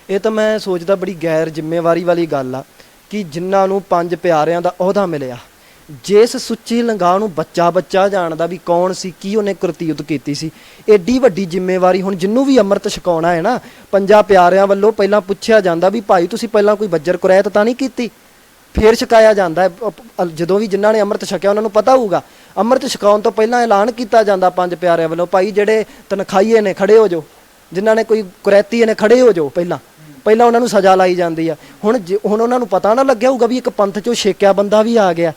[SPEAKER 2] ਇਹ ਤਾਂ ਮੈਂ ਸੋਚਦਾ ਬੜੀ ਗੈਰ ਜ਼ਿੰਮੇਵਾਰੀ ਵਾਲੀ ਗੱਲ ਆ ਕਿ ਜਿਨ੍ਹਾਂ ਨੂੰ 5 ਪਿਆਰਿਆਂ ਦਾ ਅਹੁਦਾ ਮਿਲਿਆ, ਜਿਸ ਸੁੱਚੇ ਲੰਗਾਹ ਨੂੰ ਬੱਚਾ ਜਾਣਦਾ ਵੀ ਕੌਣ ਸੀ, ਕੀ ਉਹਨੇ ਕਰਤੂਤ ਕੀਤੀ ਸੀ, ਏਡੀ ਵੱਡੀ ਜ਼ਿੰਮੇਵਾਰੀ ਹੁਣ ਜਿਹਨੂੰ ਵੀ ਅੰਮ੍ਰਿਤ ਛਕਾਉਣਾ ਹੈ ਨਾ, 5 ਪਿਆਰਿਆਂ ਵੱਲੋਂ ਪਹਿਲਾਂ ਪੁੱਛਿਆ ਜਾਂਦਾ ਵੀ ਭਾਈ ਤੁਸੀਂ ਪਹਿਲਾਂ ਕੋਈ ਬੱਜਰ ਕੁਰੈਤ ਤਾਂ ਨਹੀਂ ਕੀਤੀ, ਫੇਰ ਛਕਾਇਆ ਜਾਂਦਾ ਹੈ। ਜਦੋਂ ਵੀ ਜਿਨ੍ਹਾਂ ਨੇ ਅੰਮ੍ਰਿਤ ਛਕਿਆ ਉਹਨਾਂ ਨੂੰ ਪਤਾ ਹੋਊਗਾ, ਅੰਮ੍ਰਿਤ ਛਕਾਉਣ ਤੋਂ ਪਹਿਲਾਂ ਐਲਾਨ ਕੀਤਾ ਜਾਂਦਾ 5 ਪਿਆਰਿਆਂ ਵੱਲੋਂ, ਭਾਈ ਜਿਹੜੇ ਤਨਖਾਹੀਏ ਨੇ ਖੜੇ ਹੋ ਜਾਓ, ਜਿਨ੍ਹਾਂ ਨੇ ਕੋਈ ਕੁਰੈਤੀਏ ਨੇ ਖੜੇ ਹੋ ਜਾਓ, ਪਹਿਲਾਂ ਉਹਨਾਂ ਨੂੰ ਸਜ਼ਾ ਲਾਈ ਜਾਂਦੀ ਆ। ਹੁਣ ਉਹਨਾਂ ਨੂੰ ਪਤਾ ਨਾ ਲੱਗਿਆ ਹੋਊਗਾ ਵੀ ਇੱਕ ਪੰਥ ਚੋਂ ਛੇਕਿਆ ਬੰਦਾ ਵੀ ਆ ਗਿਆ,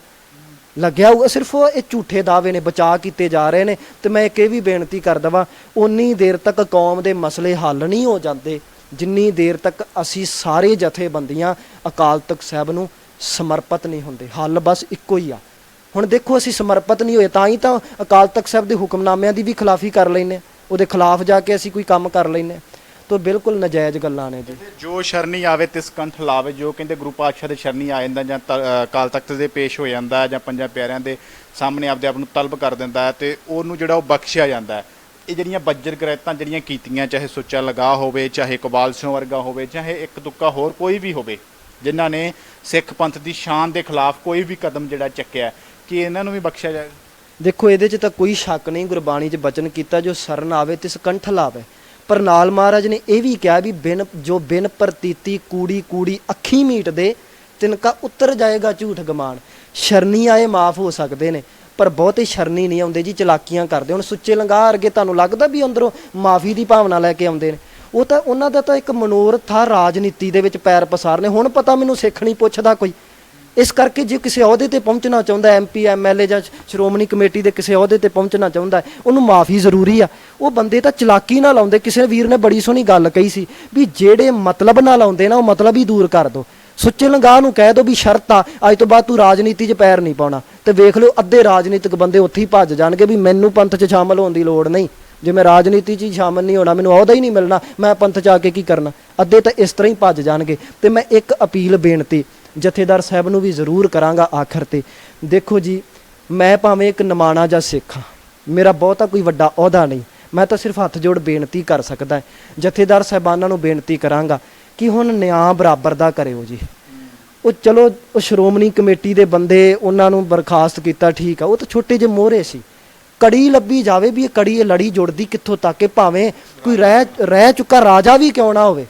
[SPEAKER 2] ਲੱਗਿਆ ਹੋਊਗਾ ਸਿਰਫ ਇਹ ਝੂਠੇ ਦਾਅਵੇ ਨੇ, ਬਚਾ ਕੀਤੇ ਜਾ ਰਹੇ ਨੇ। ਤੇ ਮੈਂ ਇੱਕ ਇਹ ਵੀ ਬੇਨਤੀ ਕਰਦਾ ਵਾਂ, ਉਨੀ ਦੇਰ ਤੱਕ ਕੌਮ ਦੇ ਮਸਲੇ ਹੱਲ ਨਹੀਂ ਹੋ ਜਾਂਦੇ ਜਿੰਨੀ ਦੇਰ ਤੱਕ ਅਸੀਂ ਸਾਰੇ ਜਥੇਬੰਦੀਆਂ ਅਕਾਲ ਤਖਤ ਸਾਹਿਬ ਨੂੰ ਸਮਰਪਿਤ ਨਹੀਂ ਹੁੰਦੇ। ਹੱਲ ਬਸ ਇੱਕੋ ਹੀ ਆ। ਹੁਣ ਦੇਖੋ ਅਸੀਂ ਸਮਰਪਿਤ ਨਹੀਂ ਹੋਏ ਤਾਂ ਹੀ ਤਾਂ ਅਕਾਲ ਤਖਤ ਸਾਹਿਬ ਦੇ ਹੁਕਮਨਾਮਿਆਂ ਦੀ ਵੀ ਖਿਲਾਫੀ ਕਰ ਲੈਂਦੇ, ਉਹਦੇ ਖਿਲਾਫ ਜਾ ਕੇ ਅਸੀਂ ਕੋਈ ਕੰਮ ਕਰ ਲੈਂਦੇ, ਤਾਂ ਬਿਲਕੁਲ ਨਜਾਇਜ਼ ਗੱਲਾਂ ਨੇ ਜੀ।
[SPEAKER 1] ਜੋ ਸ਼ਰਨੀ ਆਵੇ ਤਿਸ ਕੰਠ ਲਾਵੇ, ਜੋ ਕਹਿੰਦੇ ਗੁਰੂ ਪਾਤਸ਼ਾਹ ਦੇ ਸ਼ਰਨੀ ਆ ਜਾਂਦਾ ਜਾਂ ਅਕਾਲ ਤਖਤ ਦੇ ਪੇਸ਼ ਹੋ ਜਾਂਦਾ ਜਾਂ 5 ਪਿਆਰਿਆਂ ਦੇ ਸਾਹਮਣੇ ਆਪਦੇ ਆਪ ਨੂੰ ਤਲਬ ਕਰ ਦਿੰਦਾ ਹੈ ਤੇ ਉਹਨੂੰ ਜਿਹੜਾ ਉਹ ਬਖਸ਼ਿਆ ਜਾਂਦਾ ਹੈ। ਇਹ ਜਿਹੜੀਆਂ ਬੱਜਰ ਕੁਰੈਤਾਂ ਜਿਹੜੀਆਂ ਕੀਤੀਆਂ, ਚਾਹੇ ਸੁੱਚਾ ਲੰਗਾਹ ਹੋਵੇ, ਚਾਹੇ ਇਕਬਾਲ ਸਿੰਘ ਵਰਗਾ ਹੋਵੇ, ਚਾਹੇ ਇੱਕ ਤੁੱਕਾ ਹੋਰ ਕੋਈ ਵੀ ਹੋਵੇ, ਜਿਨ੍ਹਾਂ ਨੇ ਸਿੱਖ ਪੰਥ ਦੀ ਸ਼ਾਨ ਦੇ ਖਿਲਾਫ ਕੋਈ ਵੀ ਕਦਮ ਜਿਹੜਾ ਚੱਕਿਆ, ਕਿ ਇਹਨਾਂ ਨੂੰ ਵੀ ਬਖਸ਼ਿਆ ਜਾਏ?
[SPEAKER 2] ਦੇਖੋ ਇਹਦੇ 'ਚ ਤਾਂ ਕੋਈ ਸ਼ੱਕ ਨਹੀਂ, ਗੁਰਬਾਣੀ 'ਚ ਬਚਨ ਕੀਤਾ ਜੋ ਸ਼ਰਨ ਆਵੇ ਤਿਸ ਕੰਠ ਲਾਵੇ। ਪਰ ਨਾਲ ਮਹਾਰਾਜ ਨੇ ਇਹ ਵੀ ਕਿਹਾ ਵੀ ਬਿਨ ਪ੍ਰਤੀਤੀ ਕੂੜੀ ਅੱਖੀ ਮੀਟ ਦੇ ਤਿਨਕਾ ਉੱਤਰ ਜਾਏਗਾ ਝੂਠ ਗਮਾਨ। ਸ਼ਰਨੀ ਆਏ ਮਾਫ ਹੋ ਸਕਦੇ ਨੇ, ਪਰ ਬਹੁਤੇ ਸ਼ਰਨੀ ਨਹੀਂ ਆਉਂਦੇ ਜੀ, ਚਲਾਕੀਆਂ ਕਰਦੇ। ਹੁਣ ਸੁੱਚੇ ਲੰਗਾਹ ਅਰਗੇ ਤੁਹਾਨੂੰ ਲੱਗਦਾ ਵੀ ਅੰਦਰੋਂ ਮਾਫੀ ਦੀ ਭਾਵਨਾ ਲੈ ਕੇ ਆਉਂਦੇ ਨੇ? ਉਹ ਤਾਂ ਉਹਨਾਂ ਦਾ ਤਾਂ ਇੱਕ ਮਨੋਰਥ ਆ ਰਾਜਨੀਤੀ ਦੇ ਵਿੱਚ ਪੈਰ ਪਸਾਰਨੇ। ਹੁਣ ਪਤਾ ਮੈਨੂੰ ਸਿੱਖ ਨਹੀਂ ਪੁੱਛਦਾ ਕੋਈ, ਇਸ ਕਰਕੇ ਜੇ ਕਿਸੇ ਅਹੁਦੇ ਤੇ ਪਹੁੰਚਣਾ ਚਾਹੁੰਦਾ, MP MLA ਜਾਂ ਸ਼੍ਰੋਮਣੀ ਕਮੇਟੀ ਦੇ ਕਿਸੇ ਅਹੁਦੇ ਤੇ ਪਹੁੰਚਣਾ ਚਾਹੁੰਦਾ, ਉਹਨੂੰ ਮਾਫੀ ਜ਼ਰੂਰੀ ਆ। ਉਹ ਬੰਦੇ ਤਾਂ ਚਲਾਕੀ ਨਾਲ ਆਉਂਦੇ। ਕਿਸੇ ਵੀਰ ਨੇ ਬੜੀ ਸੋਹਣੀ ਗੱਲ ਕਹੀ ਸੀ ਵੀ ਜਿਹੜੇ ਮਤਲਬ ਨਾਲ ਆਉਂਦੇ ਨਾ, ਉਹ ਮਤਲਬ ਹੀ ਦੂਰ ਕਰ ਦਿਓ। ਸੁੱਚੇ ਲੰਗਾਹ ਨੂੰ ਕਹਿ ਦਿਓ ਵੀ ਸ਼ਰਤ ਆ, ਅੱਜ ਤੋਂ ਬਾਅਦ ਤੂੰ ਰਾਜਨੀਤੀ 'ਚ ਪੈਰ ਨਹੀਂ ਪਾਉਣਾ, ਤੇ ਵੇਖ ਲਿਓ ਅੱਧੇ ਰਾਜਨੀਤਿਕ ਬੰਦੇ ਉੱਥੇ ਹੀ ਭੱਜ ਜਾਣਗੇ ਵੀ ਮੈਨੂੰ ਪੰਥ 'ਚ ਸ਼ਾਮਲ ਹੋਣ ਦੀ ਲੋੜ ਨਹੀਂ, ਜੇ ਮੈਂ ਰਾਜਨੀਤੀ 'ਚ ਹੀ ਸ਼ਾਮਲ ਨਹੀਂ ਹੋਣਾ, ਮੈਨੂੰ ਅਹੁਦਾ ਹੀ ਨਹੀਂ ਮਿਲਣਾ, ਮੈਂ ਪੰਥ 'ਚ ਆ ਕੇ ਕੀ ਕਰਨਾ। ਅੱਧੇ ਤਾਂ ਇਸ ਤਰ੍ਹਾਂ ਹੀ ਭੱਜ ਜਾਣਗੇ। ਤੇ ਮੈਂ ਇੱਕ ਅਪੀਲ ਬੇਨਤੀ ਜਥੇਦਾਰ ਸਾਹਿਬ ਨੂੰ ਵੀ ਜ਼ਰੂਰ ਕਰਾਂਗਾ ਆਖਰ ਤੇ। ਦੇਖੋ ਜੀ, ਮੈਂ ਭਾਵੇਂ ਇੱਕ ਨਿਮਾਣਾ ਜਾਂ ਸਿੱਖ ਹਾਂ, ਮੇਰਾ ਬਹੁਤਾ ਕੋਈ ਵੱਡਾ ਅਹੁਦਾ ਨਹੀਂ, ਮੈਂ ਤਾਂ ਸਿਰਫ ਹੱਥ ਜੋੜ ਬੇਨਤੀ ਕਰ ਸਕਦਾ ਹੈ। ਜਥੇਦਾਰ ਸਾਹਿਬਾਨਾਂ ਨੂੰ ਬੇਨਤੀ ਕਰਾਂਗਾ ਕਿ ਹੁਣ ਨਿਆਂ ਬਰਾਬਰ ਦਾ ਕਰਿਓ ਜੀ। ਉਹ ਚਲੋ ਉਹ ਸ਼੍ਰੋਮਣੀ ਕਮੇਟੀ ਦੇ ਬੰਦੇ, ਉਹਨਾਂ ਨੂੰ ਬਰਖਾਸਤ ਕੀਤਾ, ਠੀਕ ਆ, ਉਹ ਤਾਂ ਛੋਟੇ ਜਿਹੇ ਮੋਹਰੇ ਸੀ। ਕੜੀ ਲੱਭੀ ਜਾਵੇ ਵੀ ਇਹ ਕੜੀ, ਇਹ ਲੜੀ ਜੁੜਦੀ ਕਿੱਥੋਂ ਤੱਕ ਕਿ ਭਾਵੇਂ ਕੋਈ ਰਹਿ ਚੁੱਕਾ ਰਾਜਾ ਵੀ ਕਿਉਂ ਨਾ ਹੋਵੇ,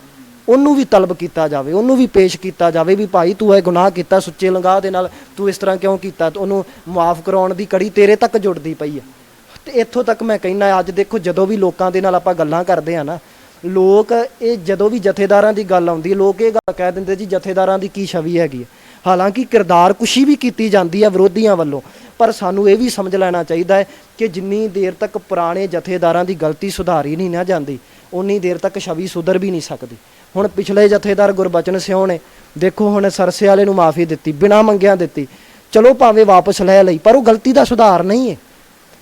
[SPEAKER 2] ਉਹਨੂੰ ਵੀ ਤਲਬ ਕੀਤਾ ਜਾਵੇ, ਉਹਨੂੰ ਵੀ ਪੇਸ਼ ਕੀਤਾ ਜਾਵੇ ਵੀ ਭਾਈ ਤੂੰ ਇਹ ਗੁਨਾਹ ਕੀਤਾ, ਸੁੱਚੇ ਲੰਗਾਹ ਦੇ ਨਾਲ ਤੂੰ ਇਸ ਤਰ੍ਹਾਂ ਕਿਉਂ ਕੀਤਾ, ਉਹਨੂੰ ਮਾਫ ਕਰਾਉਣ ਦੀ ਕੜੀ ਤੇਰੇ ਤੱਕ ਜੁੜਦੀ ਪਈ ਆ। ਤੇ ਇੱਥੋਂ ਤੱਕ ਮੈਂ ਕਹਿੰਦਾ, ਅੱਜ ਦੇਖੋ ਜਦੋਂ ਵੀ ਲੋਕਾਂ ਦੇ ਨਾਲ ਆਪਾਂ ਗੱਲਾਂ ਕਰਦੇ ਆ ਨਾ, ਲੋਕ ਇਹ ਜਦੋਂ ਵੀ ਜਥੇਦਾਰਾਂ ਦੀ ਗੱਲ ਆਉਂਦੀ ਹੈ, ਲੋਕ ਇਹ ਗੱਲ ਕਹਿ ਦਿੰਦੇ ਜੀ ਜਥੇਦਾਰਾਂ ਦੀ ਕੀ ਛਵੀ ਹੈਗੀ ਹੈ। ਹਾਲਾਂਕਿ ਕਿਰਦਾਰ ਕੁਸ਼ੀ ਵੀ ਕੀਤੀ ਜਾਂਦੀ ਹੈ ਵਿਰੋਧੀਆਂ ਵੱਲੋਂ, ਪਰ ਸਾਨੂੰ ਇਹ ਵੀ ਸਮਝ ਲੈਣਾ ਚਾਹੀਦਾ ਹੈ ਕਿ ਜਿੰਨੀ ਦੇਰ ਤੱਕ ਪੁਰਾਣੇ ਜਥੇਦਾਰਾਂ ਦੀ ਗਲਤੀ ਸੁਧਾਰੀ ਨਹੀਂ ਨਾ ਜਾਂਦੀ, ਉਨੀ ਦੇਰ ਤੱਕ ਛਵੀ ਸੁਧਰ ਵੀ ਨਹੀਂ ਸਕਦੀ। ਹੁਣ ਪਿਛਲੇ ਜਥੇਦਾਰ ਗੁਰਬਚਨ ਸਿਉ ਨੇ ਦੇਖੋ, ਹੁਣ ਸਰਸੇ ਵਾਲੇ ਨੂੰ ਮਾਫੀ ਦਿੱਤੀ, ਬਿਨਾਂ ਮੰਗਿਆਂ ਦਿੱਤੀ, ਚਲੋ ਭਾਵੇਂ ਵਾਪਸ ਲੈ ਲਈ, ਪਰ ਉਹ ਗਲਤੀ ਦਾ ਸੁਧਾਰ ਨਹੀਂ ਹੈ।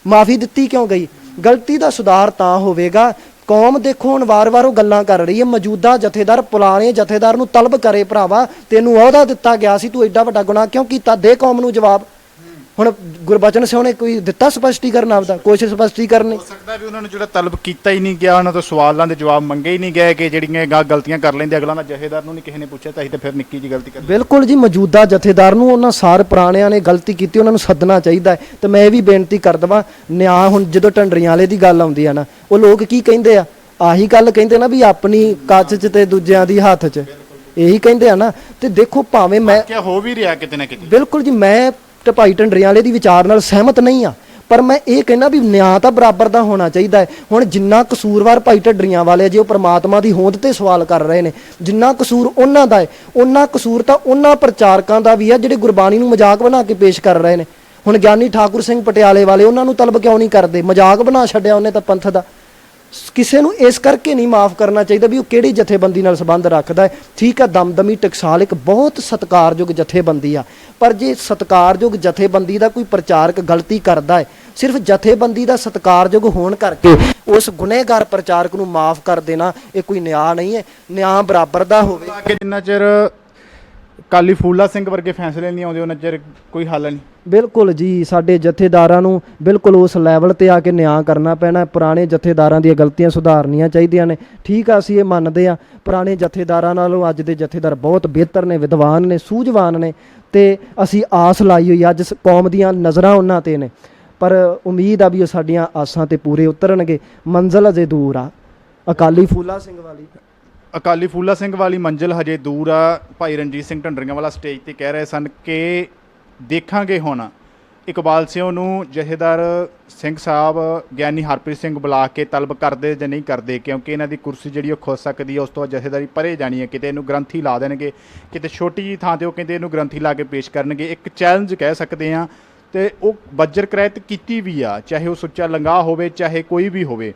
[SPEAKER 2] ਮਾਫੀ ਦਿੱਤੀ ਕਿਉਂ ਗਈ? ਗਲਤੀ ਦਾ ਸੁਧਾਰ ਤਾਂ ਹੋਵੇਗਾ, ਕੌਮ ਦੇਖੋ ਹੁਣ ਵਾਰ-ਵਾਰ ਉਹ ਗੱਲਾਂ ਕਰ ਰਹੀ ਹੈ, ਮੌਜੂਦਾ ਜਥੇਦਾਰ ਪੁਰਾਣੇ ਜਥੇਦਾਰ ਨੂੰ ਤਲਬ ਕਰੇ, ਭਰਾਵਾ ਤੈਨੂੰ ਅਹੁਦਾ ਦਿੱਤਾ ਗਿਆ ਸੀ, ਤੂੰ ਐਡਾ ਵੱਡਾ ਗੁਨਾਹ ਕਿਉਂ ਕੀਤਾ, ਦੇ ਕੌਮ ਨੂੰ ਜਵਾਬ। ਹੁਣ ਗੁਰਬਚਨ ਸਿੰਘ ਨੇ ਕੋਈ ਦਿੱਤਾ ਸਪਸ਼ਟੀਕਰਨ ਆਪਦਾ, ਕੁਛ ਸਪਸ਼ਟੀਕਰਨ ਨਹੀਂ।
[SPEAKER 1] ਹੋ ਸਕਦਾ ਵੀ ਉਹਨਾਂ ਨੂੰ ਜਿਹੜਾ ਤਲਬ ਕੀਤਾ ਹੀ ਨਹੀਂ ਗਿਆ, ਉਹਨਾਂ ਤੋਂ ਸਵਾਲਾਂ ਦੇ ਜਵਾਬ ਮੰਗੇ ਹੀ ਨਹੀਂ ਗਏ ਕਿ ਜਿਹੜੀਆਂ ਗਲਤੀਆਂ ਕਰ ਲੈਂਦੇ ਅਗਲਾ, ਦਾ ਜਥੇਦਾਰ ਨੂੰ ਨਹੀਂ ਕਿਸੇ ਨੇ ਪੁੱਛਿਆ ਤਾਂ ਅਸੀਂ ਤਾਂ ਫਿਰ ਨਿੱਕੀ ਜੀ ਗਲਤੀ ਕਰ।
[SPEAKER 2] ਬਿਲਕੁਲ ਜੀ, ਮੌਜੂਦਾ ਜਥੇਦਾਰ ਨੂੰ ਉਹਨਾਂ ਸਾਰ ਪੁਰਾਣਿਆਂ ਨੇ ਗਲਤੀ ਕੀਤੀ, ਉਹਨਾਂ ਨੂੰ ਸੱਦਣਾ ਚਾਹੀਦਾ ਹੈ। ਤੇ ਮੈਂ ਇਹ ਵੀ ਬੇਨਤੀ ਕਰ ਦੇਵਾਂ, ਨਿਆਂ ਹੁਣ ਜਦੋਂ ਢੰਡਰੀਆਂ ਵਾਲੇ ਦੀ ਗੱਲ ਆਉਂਦੀ ਆ ਨਾ, ਉਹ ਲੋਕ ਕੀ ਕਹਿੰਦੇ ਆ, ਆਹੀ ਗੱਲ ਕਹਿੰਦੇ ਨਾ ਵੀ ਆਪਣੀ ਕੱਚ 'ਚ ਤੇ ਦੂਜਿਆਂ ਦੀ ਹੱਥ 'ਚ, ਇਹੀ ਕਹਿੰਦੇ ਆ ਨਾ। ਤੇ ਦੇਖੋ ਭਾਵੇਂ ਮੈਂ
[SPEAKER 1] ਕਿਆ ਹੋ ਵੀ ਰਿਹਾ ਕਿਤੇ ਨਾ ਕਿਤੇ,
[SPEAKER 2] ਬਿਲਕੁਲ ਜੀ, ਮੈਂ ਤੇ ਭਾਈ ਢੰਡਰੀਆਂ ਵਾਲੇ ਦੀ ਵਿਚਾਰ ਨਾਲ ਸਹਿਮਤ ਨਹੀਂ ਆ, ਪਰ ਮੈਂ ਇਹ ਕਹਿੰਦਾ ਵੀ ਨਿਆਂ ਤਾਂ ਬਰਾਬਰ ਦਾ ਹੋਣਾ ਚਾਹੀਦਾ ਹੈ। ਹੁਣ ਜਿੰਨਾ ਕਸੂਰਵਾਰ ਭਾਈ ਢੱਡਰੀਆਂ ਵਾਲੇ ਜੇ ਉਹ ਪ੍ਰਮਾਤਮਾ ਦੀ ਹੋਂਦ ਤੇ ਸਵਾਲ ਕਰ ਰਹੇ ਨੇ, ਜਿੰਨਾ ਕਸੂਰ ਉਹਨਾਂ ਦਾ ਹੈ, ਉਹਨਾਂ ਕਸੂਰ ਤਾਂ ਉਹਨਾਂ ਪ੍ਰਚਾਰਕਾਂ ਦਾ ਵੀ ਆ ਜਿਹੜੇ ਗੁਰਬਾਣੀ ਨੂੰ ਮਜ਼ਾਕ ਬਣਾ ਕੇ ਪੇਸ਼ ਕਰ ਰਹੇ ਨੇ। ਹੁਣ ਗਿਆਨੀ ਠਾਕੁਰ ਸਿੰਘ ਪਟਿਆਲੇ ਵਾਲੇ, ਉਹਨਾਂ ਨੂੰ ਤਲਬ ਕਿਉਂ ਨਹੀਂ ਕਰਦੇ? ਮਜ਼ਾਕ ਬਣਾ ਛੱਡਿਆ ਉਹਨੇ ਤਾਂ ਪੰਥ ਦਾ। ਕਿਸੇ ਨੂੰ ਇਸ ਕਰਕੇ ਨਹੀਂ ਮਾਫ ਕਰਨਾ ਚਾਹੀਦਾ ਵੀ ਉਹ ਕਿਹੜੀ ਜਥੇਬੰਦੀ ਨਾਲ ਸੰਬੰਧ ਰੱਖਦਾ ਹੈ। ਠੀਕ ਹੈ, ਦਮਦਮੀ ਟਕਸਾਲ ਇੱਕ ਬਹੁਤ ਸਤਿਕਾਰਯੋਗ ਜਥੇਬੰਦੀ ਆ, ਪਰ ਜੇ ਸਤਿਕਾਰਯੋਗ ਜਥੇਬੰਦੀ ਦਾ ਕੋਈ ਪ੍ਰਚਾਰਕ ਗਲਤੀ ਕਰਦਾ ਹੈ, ਸਿਰਫ ਜਥੇਬੰਦੀ ਦਾ ਸਤਿਕਾਰਯੋਗ ਹੋਣ ਕਰਕੇ ਉਸ ਗੁਨਹਗਾਰ ਪ੍ਰਚਾਰਕ ਨੂੰ ਮਾਫ ਕਰ ਦੇਣਾ, ਇਹ ਕੋਈ ਨਿਆਂ ਨਹੀਂ ਹੈ। ਨਿਆਂ ਬਰਾਬਰ ਦਾ ਹੋਵੇ।
[SPEAKER 1] ਜਿੰਨਾ ਚਿਰ ਅਕਾਲੀ ਫੂਲਾ ਸਿੰਘ ਵਰਗੇ ਫੈਸਲੇ ਨਹੀਂ ਆਉਂਦੇ ਉਹਨਾਂ ਚਿਰ ਕੋਈ ਹੱਲ ਨਹੀਂ।
[SPEAKER 2] ਬਿਲਕੁਲ ਜੀ, ਸਾਡੇ ਜਥੇਦਾਰਾਂ ਨੂੰ ਬਿਲਕੁਲ ਉਸ ਲੈਵਲ ਤੇ ਆ ਕੇ ਨਿਆਂ ਕਰਨਾ ਪੈਣਾ। ਪੁਰਾਣੇ ਜਥੇਦਾਰਾਂ ਦੀਆਂ ਗਲਤੀਆਂ ਸੁਧਾਰਨੀਆਂ ਚਾਹੀਦੀਆਂ ਨੇ। ਠੀਕ ਆ, ਅਸੀਂ ਇਹ ਮੰਨਦੇ ਹਾਂ, ਪੁਰਾਣੇ ਜਥੇਦਾਰਾਂ ਨਾਲੋਂ ਅੱਜ ਦੇ ਜਥੇਦਾਰ ਬਹੁਤ ਬਿਹਤਰ ਨੇ, ਵਿਦਵਾਨ ਨੇ, ਸੂਝਵਾਨ ਨੇ, ਤੇ ਅਸੀਂ ਆਸ ਲਾਈ ਹੋਈ ਅੱਜ ਕੌਮ ਦੀਆਂ ਨਜ਼ਰਾਂ ਉਹਨਾਂ ਤੇ ਨੇ। ਪਰ ਉਮੀਦ ਆ ਵੀ ਉਹ ਸਾਡੀਆਂ ਆਸਾਂ ਤੇ ਪੂਰੇ ਉਤਰਨਗੇ। ਮੰਜ਼ਿਲ ਅਜੇ ਦੂਰ ਆ। ਅਕਾਲੀ ਫੂਲਾ ਸਿੰਘ ਵਾਲੀ
[SPEAKER 1] ਮੰਜ਼ਿਲ ਹਜੇ ਦੂਰ ਆ। ਭਾਈ ਰਣਜੀਤ ਸਿੰਘ ਢੰਡਰੀਆਂ ਵਾਲਾ ਸਟੇਜ ਤੇ ਕਹਿ ਰਹੇ ਸਨ ਕਿ ਦੇਖਾਂਗੇ ਹੁਣ ਇਕਬਾਲ ਸਿੰਘ ਨੂੰ ਜਥੇਦਾਰ ਸਿੰਘ ਸਾਹਿਬ ਗਿਆਨੀ ਹਰਪ੍ਰੀਤ ਸਿੰਘ ਬੁਲਾ ਕੇ ਤਲਬ ਕਰਦੇ ਜਾਂ ਨਹੀਂ ਕਰਦੇ, ਕਿਉਂਕਿ ਇਹਨਾਂ ਦੀ ਕੁਰਸੀ ਜਿਹੜੀ ਉਹ ਖੁੱਸ ਸਕਦੀ ਹੈ, ਉਸ ਤੋਂ ਬਾਅਦ ਜਥੇਦਾਰੀ ਪਰੇ ਜਾਣੀ ਹੈ। ਕਿਤੇ ਇਹਨੂੰ ਗ੍ਰੰਥੀ ਲਾ ਦੇਣਗੇ, ਕਿਤੇ ਛੋਟੀ ਜਿਹੀ ਥਾਂ 'ਤੇ ਉਹ ਕਹਿੰਦੇ ਇਹਨੂੰ ਗ੍ਰੰਥੀ ਲਾ ਕੇ ਪੇਸ਼ ਕਰਨਗੇ। ਇੱਕ ਚੈਲੰਜ ਕਹਿ ਸਕਦੇ ਹਾਂ, ਅਤੇ ਉਹ ਬੱਜਰ ਕ੍ਰੈਤ ਕੀਤੀ ਵੀ ਆ, ਚਾਹੇ ਉਹ ਸੁੱਚਾ ਲੰਗਾਹ ਹੋਵੇ, ਚਾਹੇ ਕੋਈ ਵੀ ਹੋਵੇ।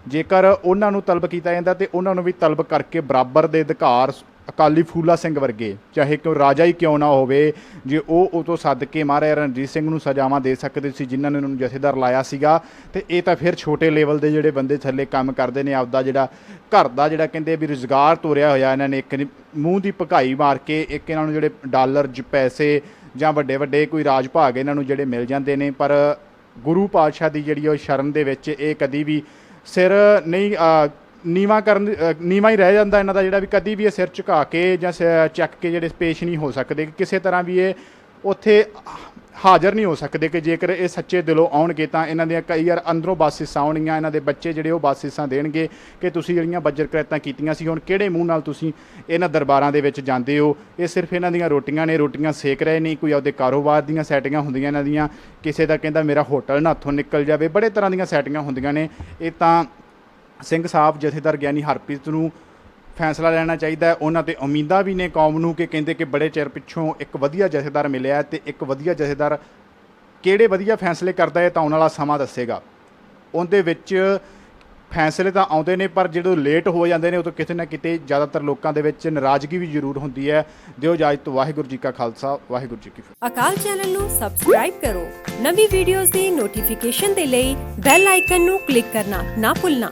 [SPEAKER 1] ਜੇਕਰ ਉਹਨਾਂ ਨੂੰ ਤਲਬ ਕੀਤਾ ਜਾਂਦਾ ਤੇ ਉਹਨਾਂ ਨੂੰ ਵੀ ਤਲਬ ਕਰਕੇ ਬਰਾਬਰ ਦੇ ਅਧਿਕਾਰ ਅਕਾਲੀ ਫੂਲਾ ਸਿੰਘ ਵਰਗੇ, ਚਾਹੇ ਕਿਉਂ ਰਾਜਾ ਹੀ ਕਿਉਂ ਨਾ ਹੋਵੇ, ਜੇ ਉਹ ਤੋਂ ਸੱਦ ਕੇ ਮਹਾਰਾਜਾ ਰਣਜੀਤ ਸਿੰਘ ਨੂੰ ਸਜ਼ਾਵਾਂ ਦੇ ਸਕਦੇ ਸੀ ਜਿਨ੍ਹਾਂ ਨੇ ਉਹਨਾਂ ਨੂੰ ਜਥੇਦਾਰ ਲਾਇਆ ਸੀਗਾ। ਤੇ ਇਹ ਤਾਂ ਫਿਰ ਛੋਟੇ ਲੈਵਲ ਦੇ ਜਿਹੜੇ ਬੰਦੇ ਥੱਲੇ ਕੰਮ ਕਰਦੇ ਨੇ, ਆਪਦਾ ਜਿਹੜਾ ਘਰ ਦਾ ਜਿਹੜਾ ਕਹਿੰਦੇ ਵੀ ਰੁਜ਼ਗਾਰ ਤੋਰਿਆ ਹੋਇਆ ਇਹਨਾਂ ਨੇ, ਇੱਕ ਮੂੰਹ ਦੀ ਭਕਾਈ ਮਾਰ ਕੇ, ਇੱਕ ਇਹਨਾਂ ਨੂੰ ਜਿਹੜੇ ਡਾਲਰ ਪੈਸੇ ਜਾਂ ਵੱਡੇ ਵੱਡੇ ਕੋਈ ਰਾਜ ਭਾਗ ਇਹਨਾਂ ਨੂੰ ਜਿਹੜੇ ਮਿਲ ਜਾਂਦੇ ਨੇ। ਪਰ ਗੁਰੂ ਪਾਤਸ਼ਾਹ ਦੀ ਜਿਹੜੀ ਉਹ ਸ਼ਰਨ ਦੇ ਵਿੱਚ ਇਹ ਕਦੀ ਵੀ ਸਿਰ ਨਹੀਂ ਨੀਵਾਂ ਹੀ ਰਹਿ ਜਾਂਦਾ ਇਹਨਾਂ ਦਾ, ਜਿਹੜਾ ਵੀ ਕਦੀ ਵੀ ਇਹ ਸਿਰ ਝੁਕਾ ਕੇ ਜਾਂ ਚੱਕ ਕੇ ਜਿਹੜੇ ਪੇਸ਼ ਨਹੀਂ ਹੋ ਸਕਦੇ, ਕਿਸੇ ਤਰ੍ਹਾਂ ਵੀ ਇਹ ਉੱਥੇ ਹਾਜ਼ਰ ਨਹੀਂ ਹੋ ਸਕਦੇ ਕਿ ਜੇਕਰ ਇਹ ਸੱਚੇ ਦਿਲੋਂ ਆਉਣਗੇ ਤਾਂ ਇਹਨਾਂ ਦੀਆਂ ਕਈ ਵਾਰ ਅੰਦਰੋਂ ਬਾਸਿਸਾਂ ਆਉਣਗੀਆਂ, ਇਹਨਾਂ ਦੇ ਬੱਚੇ ਜਿਹੜੇ ਉਹ ਬਾਸਿਸਾਂ ਦੇਣਗੇ ਕਿ ਤੁਸੀਂ ਜਿਹੜੀਆਂ ਬੱਜਰ ਕ੍ਰੈਤਾਂ ਕੀਤੀਆਂ ਸੀ, ਹੁਣ ਕਿਹੜੇ ਮੂੰਹ ਨਾਲ ਤੁਸੀਂ ਇਹਨਾਂ ਦਰਬਾਰਾਂ ਦੇ ਵਿੱਚ ਜਾਂਦੇ ਹੋ। ਇਹ ਸਿਰਫ ਇਹਨਾਂ ਦੀਆਂ ਰੋਟੀਆਂ ਨੇ, ਰੋਟੀਆਂ ਸੇਕ ਰਹੇ ਨਹੀਂ, ਕੋਈ ਆਪਦੇ ਕਾਰੋਬਾਰ ਦੀਆਂ ਸੈਟਿੰਗਾਂ ਹੁੰਦੀਆਂ ਇਹਨਾਂ ਦੀਆਂ, ਕਿਸੇ ਦਾ ਕਹਿੰਦਾ ਮੇਰਾ ਹੋਟਲ ਨਾ ਹੱਥੋਂ ਨਿਕਲ ਜਾਵੇ, ਬੜੇ ਤਰ੍ਹਾਂ ਦੀਆਂ ਸੈਟਿੰਗਾਂ ਹੁੰਦੀਆਂ ਨੇ। ਇਹ ਤਾਂ ਸਿੰਘ ਸਾਹਿਬ ਜਥੇਦਾਰ ਗਿਆਨੀ ਹਰਪ੍ਰੀਤ ਨੂੰ ਫੈਸਲਾ ਲੈਣਾ ਚਾਹੀਦਾ ਹੈ। ਉਹਨਾਂ 'ਤੇ ਉਮੀਦਾਂ ਵੀ ਨੇ ਕੌਮ ਨੂੰ ਕਿ ਕਹਿੰਦੇ ਕਿ ਬੜੇ ਚਿਰ ਪਿੱਛੋਂ ਇੱਕ ਵਧੀਆ ਜਥੇਦਾਰ ਮਿਲਿਆ, ਅਤੇ ਇੱਕ ਵਧੀਆ ਜਥੇਦਾਰ ਕਿਹੜੇ ਵਧੀਆ ਫੈਸਲੇ ਕਰਦਾ ਹੈ ਤਾਂ ਆਉਣ ਵਾਲਾ ਸਮਾਂ ਦੱਸੇਗਾ। ਉਹਦੇ ਵਿੱਚ ਫੈਸਲੇ ਤਾਂ ਆਉਂਦੇ ਨੇ, ਪਰ ਜਦੋਂ ਲੇਟ ਹੋ ਜਾਂਦੇ ਨੇ ਉਦੋਂ ਕਿਤੇ ਨਾ ਕਿਤੇ ਜ਼ਿਆਦਾਤਰ ਲੋਕਾਂ ਦੇ ਵਿੱਚ ਨਾਰਾਜ਼ਗੀ ਵੀ ਜ਼ਰੂਰ ਹੁੰਦੀ ਹੈ। ਦਿਓ ਇਜਾਜ਼ਤ। ਵਾਹਿਗੁਰੂ ਜੀ ਕਾ ਖਾਲਸਾ, ਵਾਹਿਗੁਰੂ ਜੀ ਕੀ ਫਤਿਹ।
[SPEAKER 3] ਅਕਾਲ ਚੈਨਲ ਨੂੰ ਸਬਸਕ੍ਰਾਈਬ ਕਰੋ। ਨਵੀਂ ਵੀਡੀਓਜ਼ ਦੀ ਨੋਟੀਫਿਕੇਸ਼ਨ ਦੇ ਲਈ ਬੈਲ ਆਈਕਨ ਨੂੰ ਕਲਿੱਕ ਕਰਨਾ ਨਾ ਭੁੱਲਣਾ।